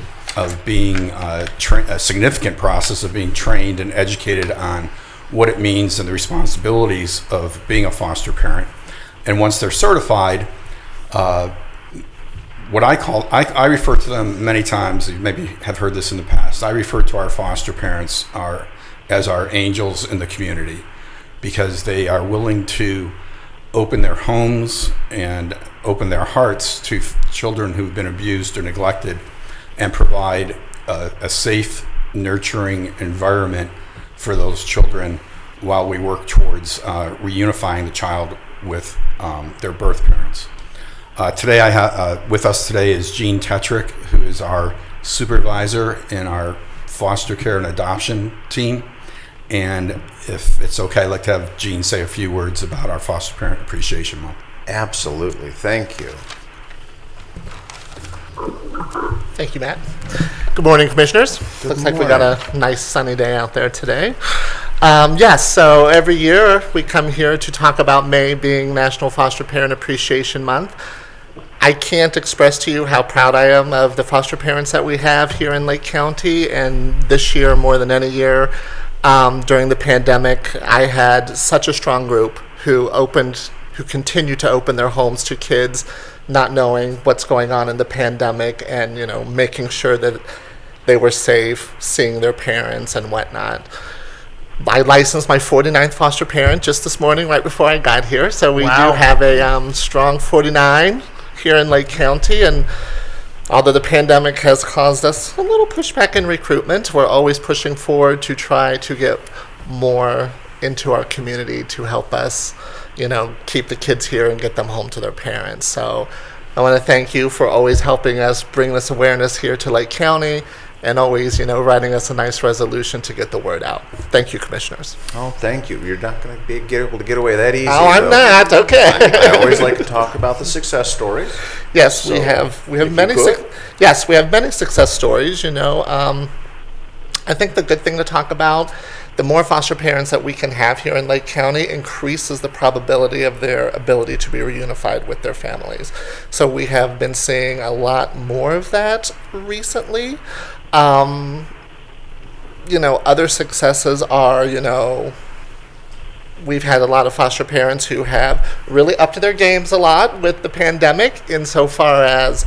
being a significant process of being trained and educated on what it means and the responsibilities of being a foster parent. And once they're certified, I refer to them many times, you maybe have heard this in the past, I refer to our foster parents as our angels in the community, because they are willing to open their homes and open their hearts to children who've been abused or neglected and provide a safe, nurturing environment for those children while we work towards reunifying the child with their birth parents. Today, with us today is Jean Tetrick, who is our supervisor in our foster care and adoption team. And if it's okay, I'd like to have Jean say a few words about our Foster Parent Appreciation Month. Absolutely. Thank you. Thank you, Matt. Good morning, Commissioners. Looks like we got morning. a nice sunny day out there today. Yes, so every year we come here to talk about May being National Foster Parent Appreciation Month. I can't express to you how proud I am of the foster parents that we have here in Lake County, and this year more than any year during the pandemic, I had such a strong group who continue to open their homes to kids, not knowing what's going on in the pandemic, and making sure that they were safe, seeing their parents and whatnot. I licensed my 49th foster parent just this morning, right before I got here. So we do have a strong 49 here in Lake County, and although the pandemic has caused us a little pushback in recruitment, we're always pushing forward to try to get more into our community to help us, keep the kids here and get them home to their parents. So I want to thank you for always helping us bring this awareness here to Lake County, and always, writing us a nice resolution to get the word out. Thank you, Commissioners. Oh, thank you. You're not going to be able to get away that easy. Oh, I'm not. Okay. I always like to talk about the success stories. Yes, So, we have if many. you could. Yes, we have many success stories. I think the good thing to talk about, the more foster parents that we can have here in Lake County increases the probability of their ability to be reunified with their families. So we have been seeing a lot more of that recently. Other successes are, we've had a lot of foster parents who have really upped their games a lot with the pandemic, insofar as,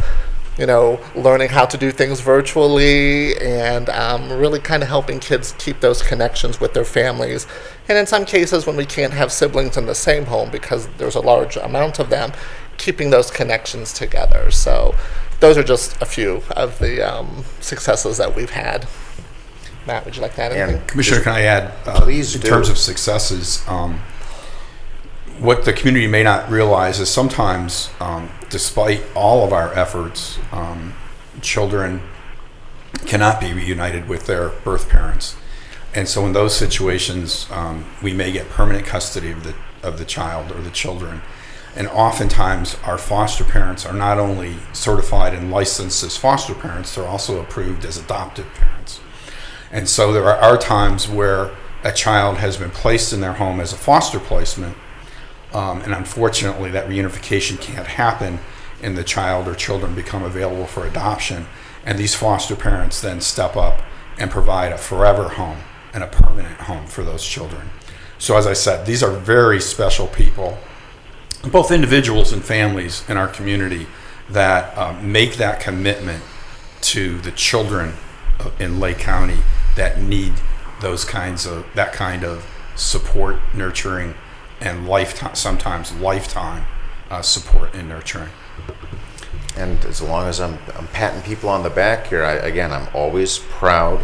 learning how to do things virtually and really kind of helping kids keep those connections with their families. And in some cases, when we can't have siblings in the same home because there's a large amount of them, keeping those connections together. So those are just a few of the successes that we've had. Matt, would you like to add anything? Commissioner, can I add, Please in do. terms of successes, what the community may not realize is sometimes, despite all of our efforts, children cannot be reunited with their birth parents. And so in those situations, we may get permanent custody of the child or the children. And oftentimes, our foster parents are not only certified and licensed as foster parents, they're also approved as adoptive parents. And so there are times where a child has been placed in their home as a foster placement, and unfortunately that reunification can't happen, and the child or children become available for adoption. And these foster parents then step up and provide a forever home and a permanent home for those children. So as I said, these are very special people, both individuals and families in our community, that make that commitment to the children in Lake County that need that kind of support, nurturing, and sometimes lifetime support and nurturing. And as long as I'm patting people on the back here, I'm always proud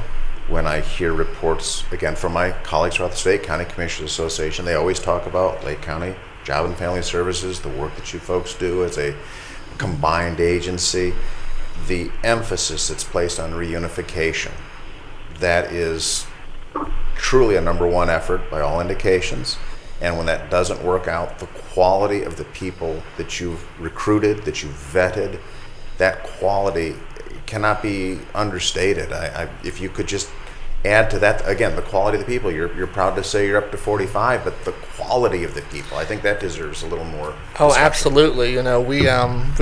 when I hear reports, again, from my colleagues throughout the state, County Commissioners Association. They always talk about Lake County Job and Family Services, the work that you folks do as a combined agency, the emphasis that's placed on reunification. That is truly a number one effort by all indications. And when that doesn't work out, the quality of the people that you've recruited, that you've vetted, that quality cannot be understated. If you could just add to that, again, the quality of the people. You're proud to say you're up to 45, but the quality of the people, I think that deserves a little more Oh, discussion. absolutely. You know, we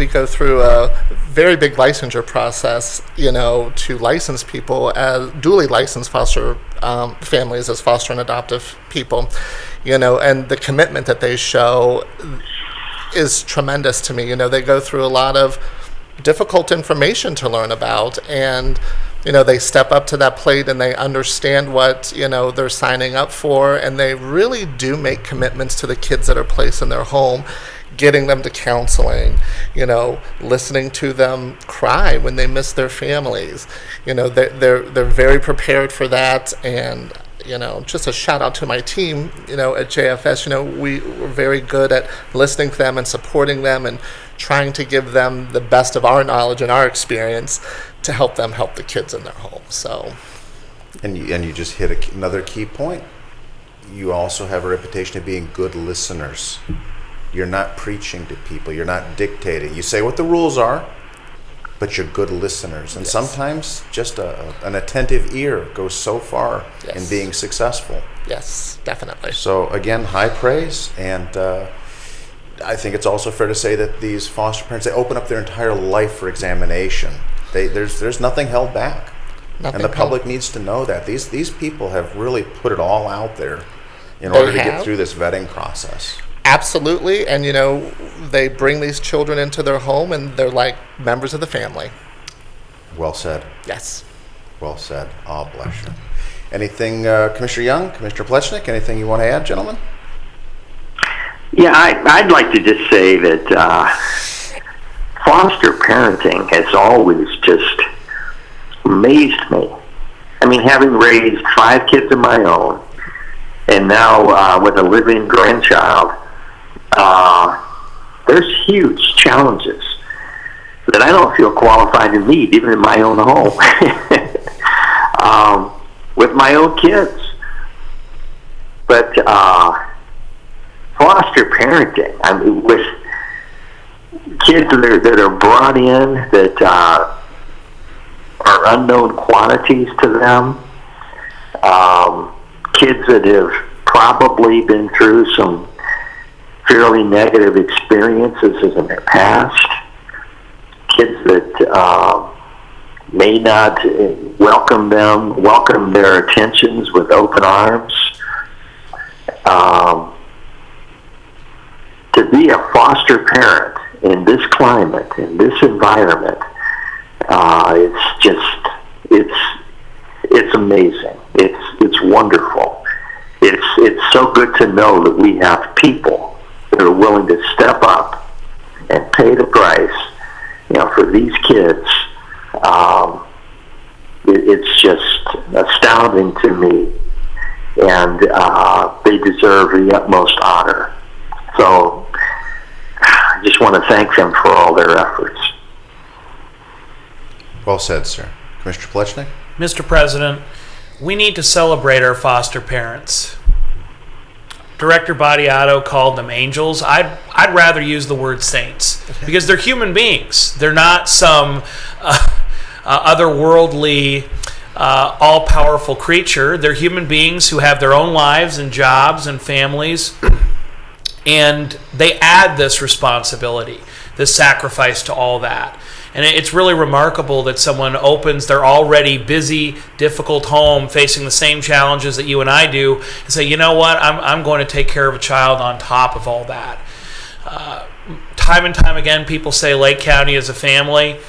go through a very big licensure process, you know, to license people as duly licensed foster families as foster and adoptive people, you know, and the commitment that they show is tremendous to me. You know, they go through a lot of difficult information to learn about, and you know, they step up to that plate and they understand what, you know, they're signing up for, and they really do make commitments to the kids that are placed in their home, getting them to counseling, you know, listening to them cry when they miss their families. You know, they're very prepared for that. And you know, just a shout out to my team, you know, at JFS. You know, we're very good at listening to them and supporting them and trying to give them the best of our knowledge and our experience to help them help the kids in their home. So, And you just hit another key point. You also have a reputation of being good listeners. You're not preaching to people. You're not dictating. You say what the rules are, but you're good listeners. And sometimes just an attentive ear goes so far in being successful. Yes, definitely. So again, high praise. And I think it's also fair to say that these foster parents, they open up their entire life for examination. There's nothing held back. And the public needs to know that. These people have really put it all out there in order to get through this vetting process. Absolutely. And, you know, they bring these children into their home and they're like members of the family. Well said. Yes. Well said. Oh, bless you. Anything, Commissioner Young, Commissioner Plechnik, anything you want to add, gentlemen? Yeah, I'd like to just say that foster parenting has always just amazed me. I mean, having raised 5 kids of my own, and now with a living grandchild, there's huge challenges that I don't feel qualified to meet, even in my own home, with my own kids. But foster parenting, I mean, with kids that are brought in that are unknown quantities to them, kids that have probably been through some fairly negative experiences in their past, kids that may not welcome their attentions with open arms. To be a foster parent in this climate, in this environment, it's amazing. It's wonderful. It's so good to know that we have people that are willing to step up and pay the price, you know, for these kids. It's just astounding to me, and they deserve the utmost honor. So I just want to thank them for all their efforts. Well said, sir. Commissioner Plechnik? Mr. President, we need to celebrate our foster parents. Director Badiato called them angels. I'd rather use the word saints, because they're human beings. They're not some otherworldly, all-powerful creature. They're human beings who have their own lives and jobs and families, and they add this responsibility, this sacrifice to all that. And it's really remarkable that someone opens their already busy, difficult home, facing the same challenges that you and I do, and say, you know what, I'm going to take care of a child on top of all that. Time and time again, people say Lake County is a family.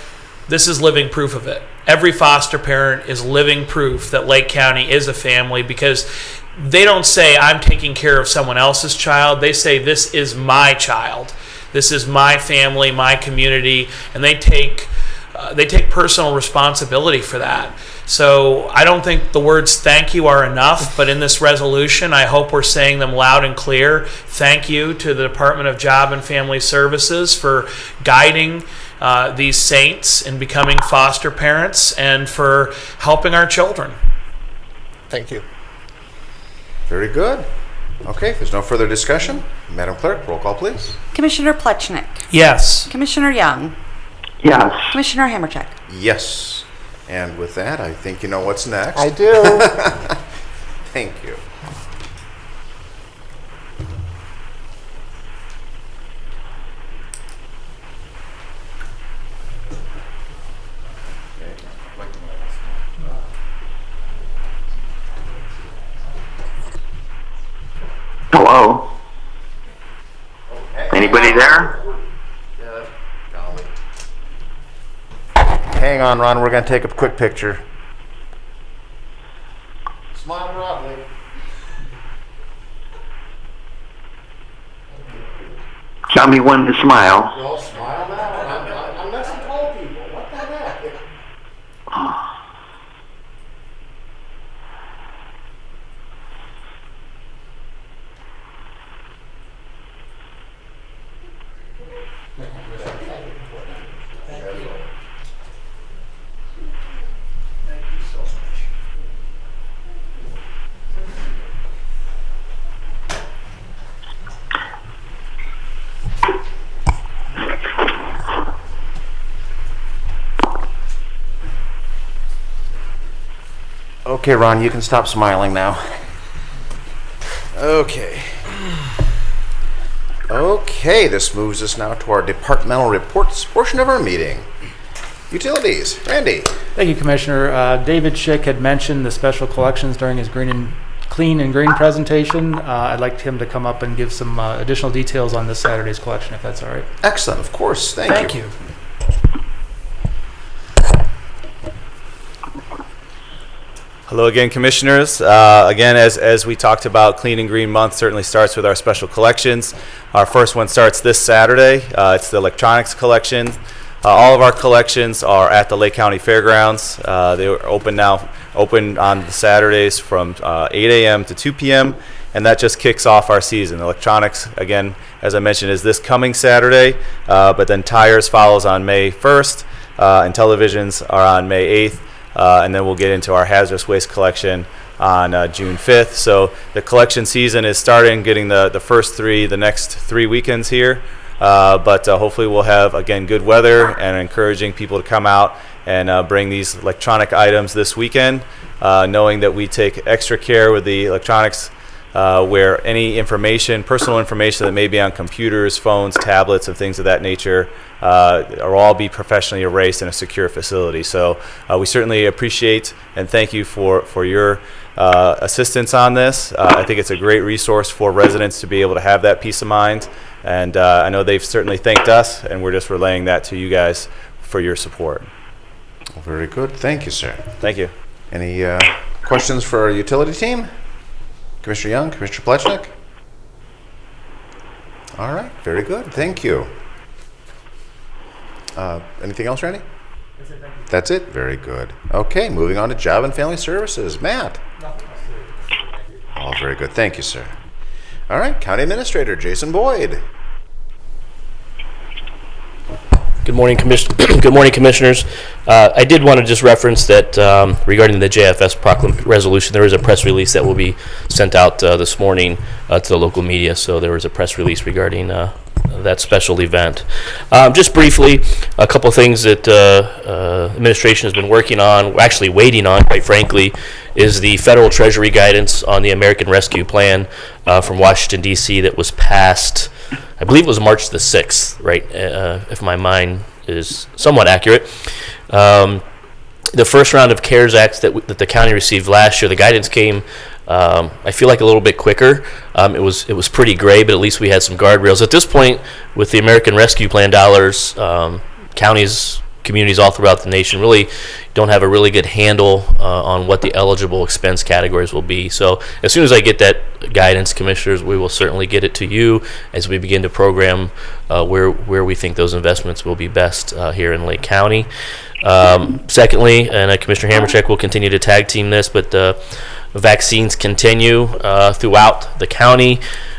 This is living proof of it. Every foster parent is living proof that Lake County is a family, because they don't say, I'm taking care of someone else's child. They say, this is my child. This is my family, my community, and they take personal responsibility for that. So I don't think the words thank you are enough, but in this resolution, I hope we're saying them loud and clear. Thank you to the Department of Job and Family Services for guiding these saints in becoming foster parents and for helping our children. Thank you. Very good. Okay, if there's no further discussion, Madam Clerk, roll call, please. Commissioner Plechnik. Yes. Commissioner Young. Yes. Commissioner Hammercheck. Yes. And with that, I think you know what's next. I do. Thank you. Hello? Anybody there? Hang on, Ron. We're going to take a quick picture. Smile broadly. Tell me when to smile. You'll smile now. I'm not some tall people. What the heck? Okay, Ron, you can stop smiling now. Okay. Okay, this moves us now to our departmental reports portion of our meeting. Utilities, Randy. Thank you, Commissioner. David Schick had mentioned the special collections during his clean and green presentation. I'd like him to come up and give some additional details on this Saturday's collection, if that's all right. Excellent, of course. Thank you. Hello again, Commissioners. Again, as we talked about, Clean and Green Month certainly starts with our special collections. Our first one starts this Saturday. It's the electronics collection. All of our collections are at the Lake County Fairgrounds. They are open on the Saturdays from 8 a.m. to 2 p.m., and that just kicks off our season. Electronics, again, as I mentioned, is this coming Saturday, but then tires follows on May 1st, and televisions are on May 8th. And then we'll get into our hazardous waste collection on June 5th. So the collection season is starting, getting the next 3 weekends here. But hopefully we'll have, again, good weather and encouraging people to come out and bring these electronic items this weekend, knowing that we take extra care with the electronics where any personal information that may be on computers, phones, tablets, and things of that nature are all be professionally erased in a secure facility. So we certainly appreciate and thank you for your assistance on this. I think it's a great resource for residents to be able to have that peace of mind. And I know they've certainly thanked us, and we're just relaying that to you guys for your support. Well, very good. Thank you, sir. Thank you. Any questions for our utility team? Commissioner Young, Commissioner Plechnik? All right, very good. Thank you. Anything else, Randy? That's it, thank you. That's it? Very good. Okay, moving on to Job and Family Services. Matt? Oh, very good. Thank you, sir. All right, County Administrator Jason Boyd. Good morning, Good morning, Commissioners. I did want to just reference that regarding the JFS resolution, there is a press release that will be sent out this morning to the local media. So there was a press release regarding that special event. Just briefly, a couple of things that administration has been working on, actually waiting on, quite frankly, is the federal Treasury guidance on the American Rescue Plan from Washington, D.C. that was passed, I believe it was March the 6th, right, if my mind is somewhat accurate. The first round of CARES Acts that the county received last year, the guidance came, I feel like a little bit quicker. It was pretty gray, but at least we had some guardrails. At this point, with the American Rescue Plan dollars, counties, communities all throughout the nation really don't have a really good handle on what the eligible expense categories will be. So as soon as I get that guidance, Commissioners, we will certainly get it to you as we begin to program where we think those investments will be best here in Lake County. Secondly, and Commissioner Hammercheck will continue to tag team this, but vaccines continue throughout the county.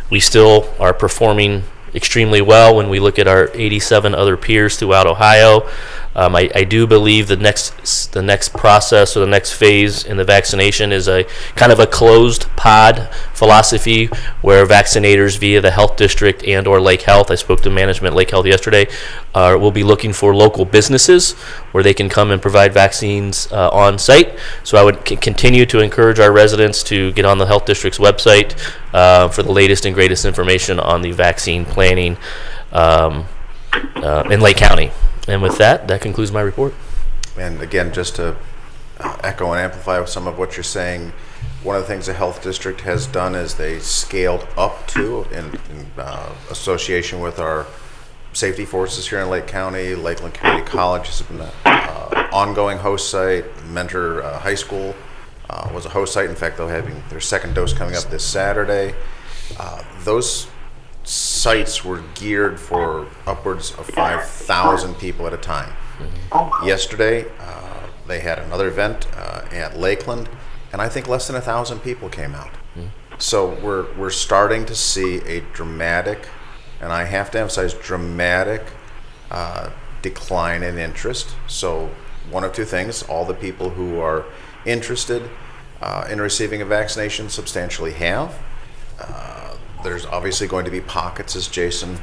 We still are performing extremely well when we look at our 87 other peers throughout Ohio. I do believe the next process or the next phase in the vaccination is a kind of a closed pod philosophy where vaccinators via the health district and or Lake Health, I spoke to management at Lake Health yesterday, will be looking for local businesses where they can come and provide vaccines on site. So I would continue to encourage our residents to get on the health district's website for the latest and greatest information on the vaccine planning in Lake County. And with that concludes my report. And again, just to echo and amplify some of what you're saying, one of the things the health district has done is they scaled up to, in association with our safety forces here in Lake County. Lakeland Community College has been an ongoing host site. Mentor High School was a host site. In fact, they're having their second dose coming up this Saturday. Those sites were geared for upwards of 5,000 people at a time. Yesterday, they had another event at Lakeland, and I think less than 1,000 people came out. So we're starting to see a dramatic, and I have to emphasize dramatic, decline in interest. So one of two things: all the people who are interested in receiving a vaccination substantially have. There's obviously going to be pockets, as Jason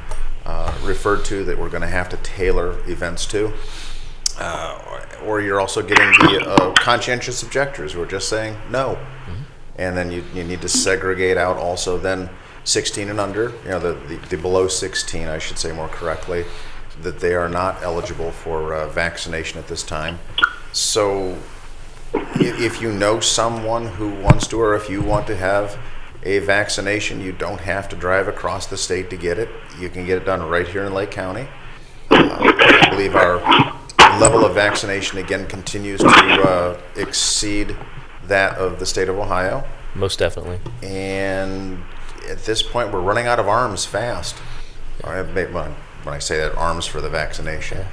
referred to, that we're going to have to tailor events to. Or you're also getting the conscientious objectors who are just saying no. And then you need to segregate out also then 16 and under, the below 16, I should say more correctly, that they are not eligible for vaccination at this time. So if you know someone who wants to, or if you want to have a vaccination, you don't have to drive across the state to get it. You can get it done right here in Lake County. I believe our level of vaccination again continues to exceed that of the state of Ohio. Most definitely. And at this point, we're running out of arms fast. When I say that, arms for the vaccination.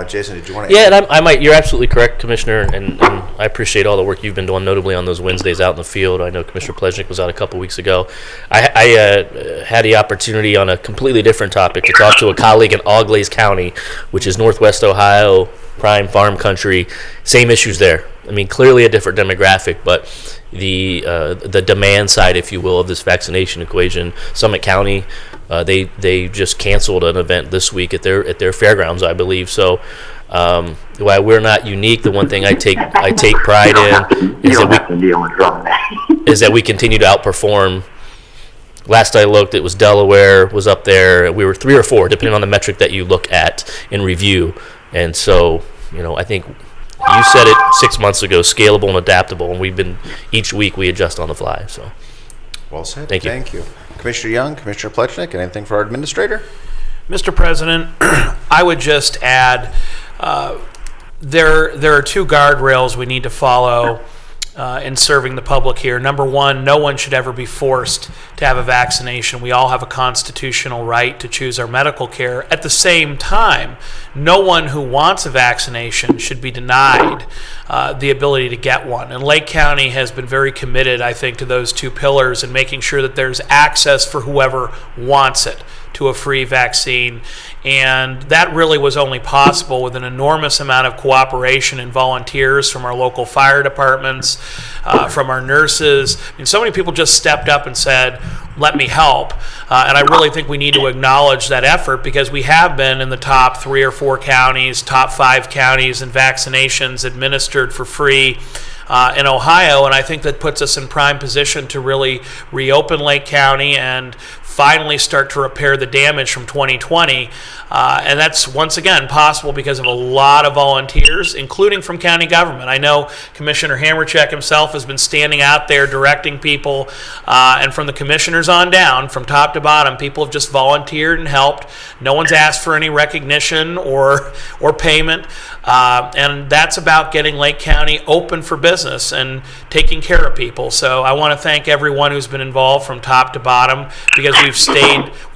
Jason, did you want to? Yeah, and I might. You're absolutely correct, Commissioner, and I appreciate all the work you've been doing, notably on those Wednesdays out in the field. I know Commissioner Plesnik was out a couple weeks ago. I had the opportunity on a completely different topic to talk to a colleague in Auglaize County, which is northwest Ohio, prime farm country. Same issues there. I mean, clearly a different demographic, but the demand side, if you will, of this vaccination equation. Summit County, they just canceled an event this week at their fairgrounds, I believe. So while we're not unique, the one thing I take pride in is that we continue to outperform. Last I looked, it was Delaware was up there. We were 3 or 4, depending on the metric that you look at in review. And so, I think you said it 6 months ago, scalable and adaptable, and each week we adjust on the fly. So, well said. Thank you. Thank you. Commissioner Young, Commissioner Plechnik, anything for our administrator? Mr. President, I would just add there are 2 guardrails we need to follow in serving the public here. Number one, no one should ever be forced to have a vaccination. We all have a constitutional right to choose our medical care. At the same time, no one who wants a vaccination should be denied the ability to get one. And Lake County has been very committed, I think, to those 2 pillars and making sure that there's access for whoever wants it to a free vaccine. And that really was only possible with an enormous amount of cooperation and volunteers from our local fire departments, from our nurses. I mean, so many people just stepped up and said, let me help. And I really think we need to acknowledge that effort, because we have been in the top 3 or 4 counties, top 5 counties in vaccinations administered for free in Ohio. And I think that puts us in prime position to really reopen Lake County and finally start to repair the damage from 2020. And that's, once again, possible because of a lot of volunteers, including from county government. I know Commissioner Hammercheck himself has been standing out there directing people, and from the commissioners on down, from top to bottom, people have just volunteered and helped. No one's asked for any recognition or payment. And that's about getting Lake County open for business and taking care of people. So I want to thank everyone who's been involved from top to bottom, because we've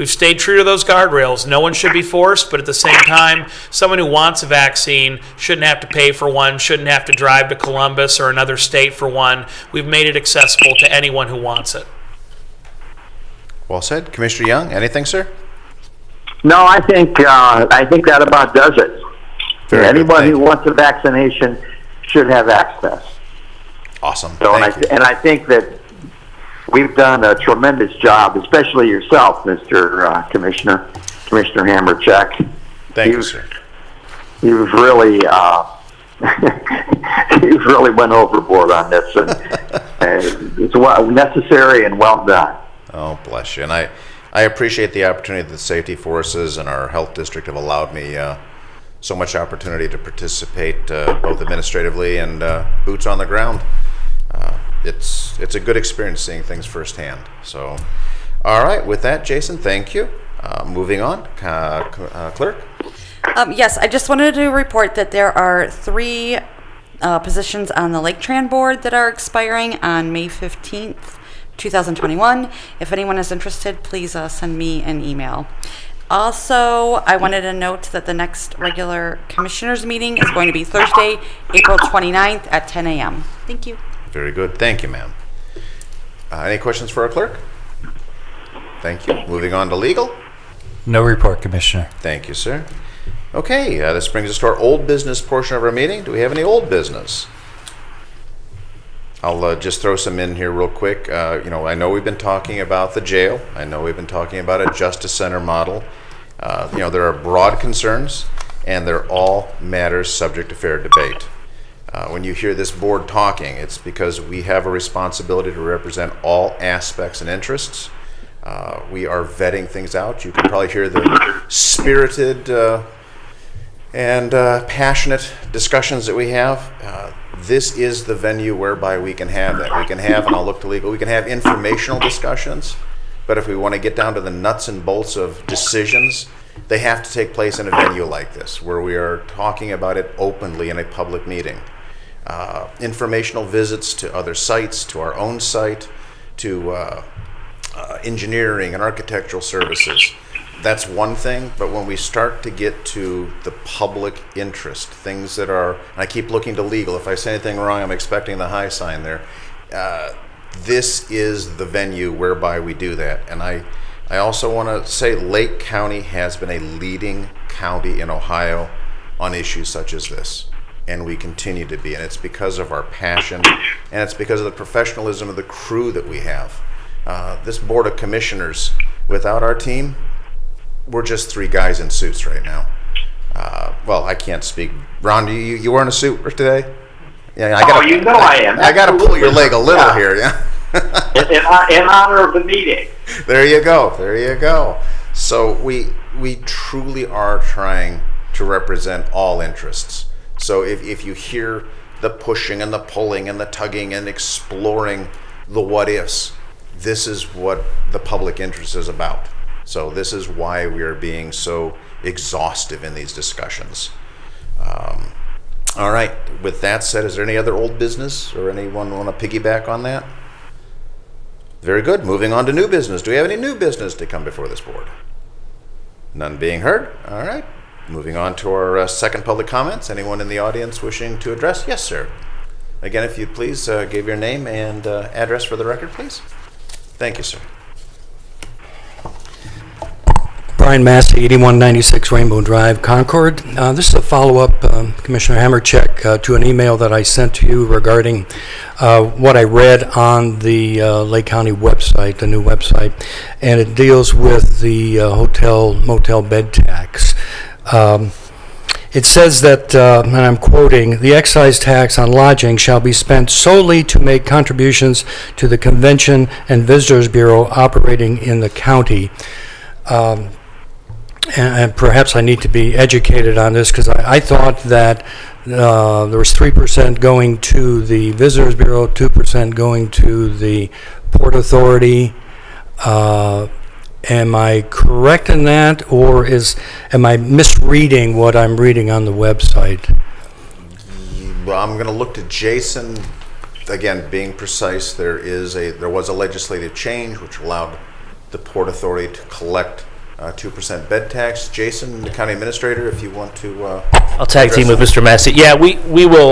stayed true to those guardrails. No one should be forced, but at the same time, someone who wants a vaccine shouldn't have to pay for one, shouldn't have to drive to Columbus or another state for one. We've made it accessible to anyone who wants it. Well said. Commissioner Young, anything, sir? No, I think that about does it. Very good. Anyone Thank who you. wants a vaccination should have access. Awesome. So, Thank you. and I think that we've done a tremendous job, especially yourself, Mr. Commissioner Hammercheck. Thank you, sir. You've really, you've really went overboard on this, and it's necessary and well done. Oh, bless you. And I appreciate the opportunity that the safety forces and our health district have allowed me so much opportunity to participate both administratively and boots on the ground. It's a good experience seeing things firsthand. So, all right, with that, Jason, thank you. Moving on, clerk. Yes, I just wanted to report that there are 3 positions on the Lake Tran board that are expiring on May 15th, 2021. If anyone is interested, please send me an email. Also, I wanted to note that the next regular commissioners meeting is going to be Thursday, April 29th at 10 a.m. Thank you. Very good. Thank you, ma'am. Any questions for our clerk? Thank you. Moving on to legal. No report, Commissioner. Thank you, sir. Okay, this brings us to our old business portion of our meeting. Do we have any old business? I'll just throw some in here real quick. I know we've been talking about the jail. I know we've been talking about a justice center model. There are broad concerns, and they're all matters subject to fair debate. When you hear this board talking, it's because we have a responsibility to represent all aspects and interests. We are vetting things out. You can probably hear the spirited and passionate discussions that we have. This is the venue whereby we can have that. We can have, and I'll look to legal, we can have informational discussions, but if we want to get down to the nuts and bolts of decisions, they have to take place in a venue like this, where we are talking about it openly in a public meeting. Informational visits to other sites, to our own site, to engineering and architectural services. That's one thing, but when we start to get to the public interest, things that are, and I keep looking to legal, if I say anything wrong, I'm expecting the high sign there. This is the venue whereby we do that. And I also want to say Lake County has been a leading county in Ohio on issues such as this. And we continue to be, and it's because of our passion, and it's because of the professionalism of the crew that we have. This Board of Commissioners, without our team, we're just 3 guys in suits right now. Well, I can't speak. Ron, you wearing a suit today? Yeah, I am. I got to pull your leg a little here. Yeah. in honor of the meeting. There you go. There you go. So we truly are trying to represent all interests. So if you hear the pushing and the pulling and the tugging and exploring the what ifs, this is what the public interest is about. So this is why we are being so exhaustive in these discussions. All right, with that said, is there any other old business or anyone want to piggyback on that? Very good. Moving on to new business. Do we have any new business to come before this board? None being heard. All right. Moving on to our second public comments. Anyone in the audience wishing to address? Yes, sir. Again, if you'd please give your name and address for the record, please. Thank you, sir. Brian Massey, 8196 Rainbow Drive, Concord. This is a follow-up, Commissioner Hammercheck, to an email that I sent to you regarding what I read on the Lake County website, the new website, and it deals with the hotel-motel bed tax. It says that, and I'm quoting, the excise tax on lodging shall be spent solely to make contributions to the Convention and Visitors Bureau operating in the county. And perhaps I need to be educated on this, because I thought that there was 3% going to the Visitors Bureau, 2% going to the Port Authority. Am I correct in that, or am I misreading what I'm reading on the website? Well, I'm going to look to Jason. Again, being precise, there was a legislative change which allowed the Port Authority to collect 2% bed tax. Jason, the county administrator, if you want to I'll tag team with Mr. Massey. Yeah, we will,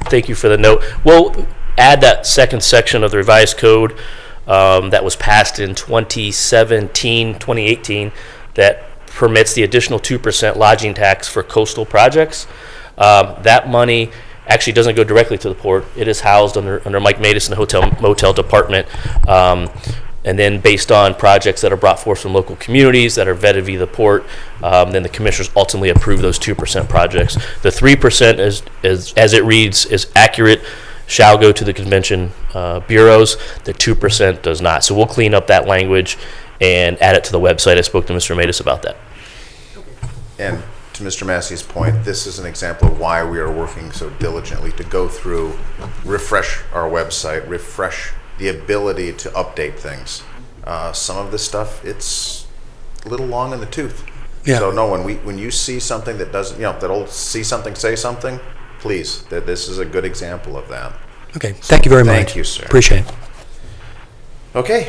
thank you for the note. We'll add that second section of the revised code that was passed in 2018, that permits the additional 2% lodging tax for coastal projects. That money actually doesn't go directly to the port. It is housed under Mike Matus in the hotel motel department. And then based on projects that are brought forth from local communities that are vetted via the port, then the commissioners ultimately approve those 2% projects. The 3% is as it reads is accurate, shall go to the convention bureaus. The 2% does not. So we'll clean up that language and add it to the website. I spoke to Mr. Matus about that. And to Mr. Massey's point, this is an example of why we are working so diligently to go through, refresh our website, refresh the ability to update things. Some of this stuff, it's a little long in the tooth. Yeah. So no, when you see something that doesn't, that'll see something, say something, please, that this is a good example of that. Okay, thank you very much. Thank you, sir. Appreciate it. Okay,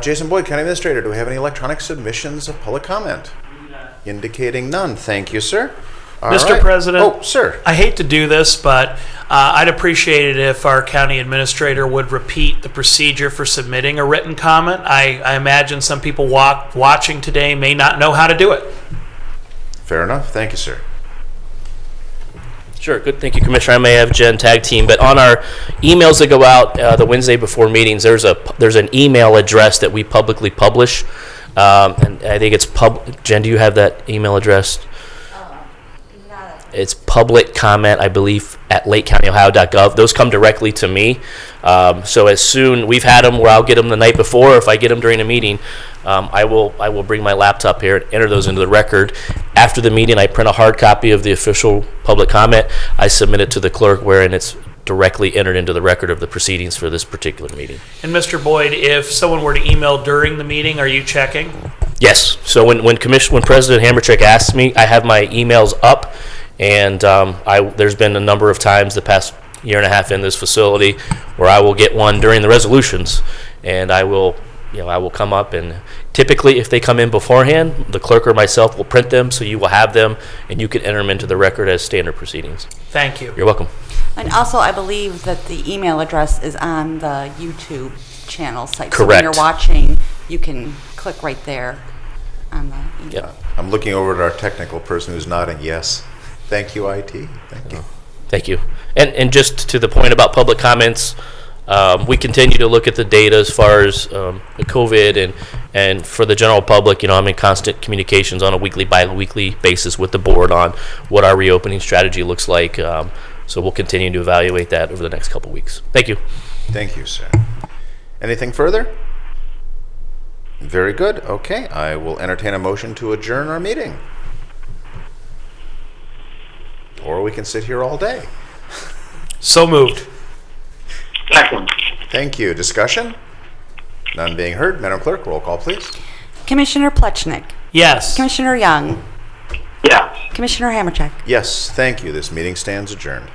Jason Boyd, County Administrator, do we have any electronic submissions of public comment? Indicating none. Thank you, sir. All Mr. right. President. Oh, sir. I hate to do this, but I'd appreciate it if our county administrator would repeat the procedure for submitting a written comment. I imagine some people watching today may not know how to do it. Fair enough. Thank you, sir. Sure, good. Thank you, Commissioner. I may have Jen tag team, but on our emails that go out the Wednesday before meetings, there's an email address that we publicly publish, and I think it's Jen, do you have that email address? It's public comment, I believe, at lakecounty.ohio.gov. Those come directly to me. So as soon, we've had them where I'll get them the night before, or if I get them during a meeting, I will bring my laptop here and enter those into the record. After the meeting, I print a hard copy of the official public comment. I submit it to the clerk wherein it's directly entered into the record of the proceedings for this particular meeting. And Mr. Boyd, if someone were to email during the meeting, are you checking? Yes. So when President Hammercheck asks me, I have my emails up. And there's been a number of times the past year and a half in this facility where I will get one during the resolutions, and I will come up, and typically if they come in beforehand, the clerk or myself will print them, so you will have them, and you can enter them into the record as standard proceedings. Thank you. You're welcome. And also, I believe that the email address is on the YouTube channel site. Correct. So when you're watching, you can click right there on the email. Yep. I'm looking over at our technical person who's nodding yes. Thank you, IT. Thank you. Thank you. And just to the point about public comments, we continue to look at the data as far as COVID and for the general public. I'm in constant communications on a weekly, bi-weekly basis with the board on what our reopening strategy looks like. So we'll continue to evaluate that over the next couple of weeks. Thank you. Thank you, sir. Anything further? Very good. Okay, I will entertain a motion to adjourn our meeting. Or we can sit here all day. So moved. Second. Thank you. Discussion? None being heard. Madam Clerk, roll call, please. Commissioner Plechnik. Yes. Commissioner Young. Yes. Commissioner Hammercheck. Yes, thank you. This meeting stands adjourned.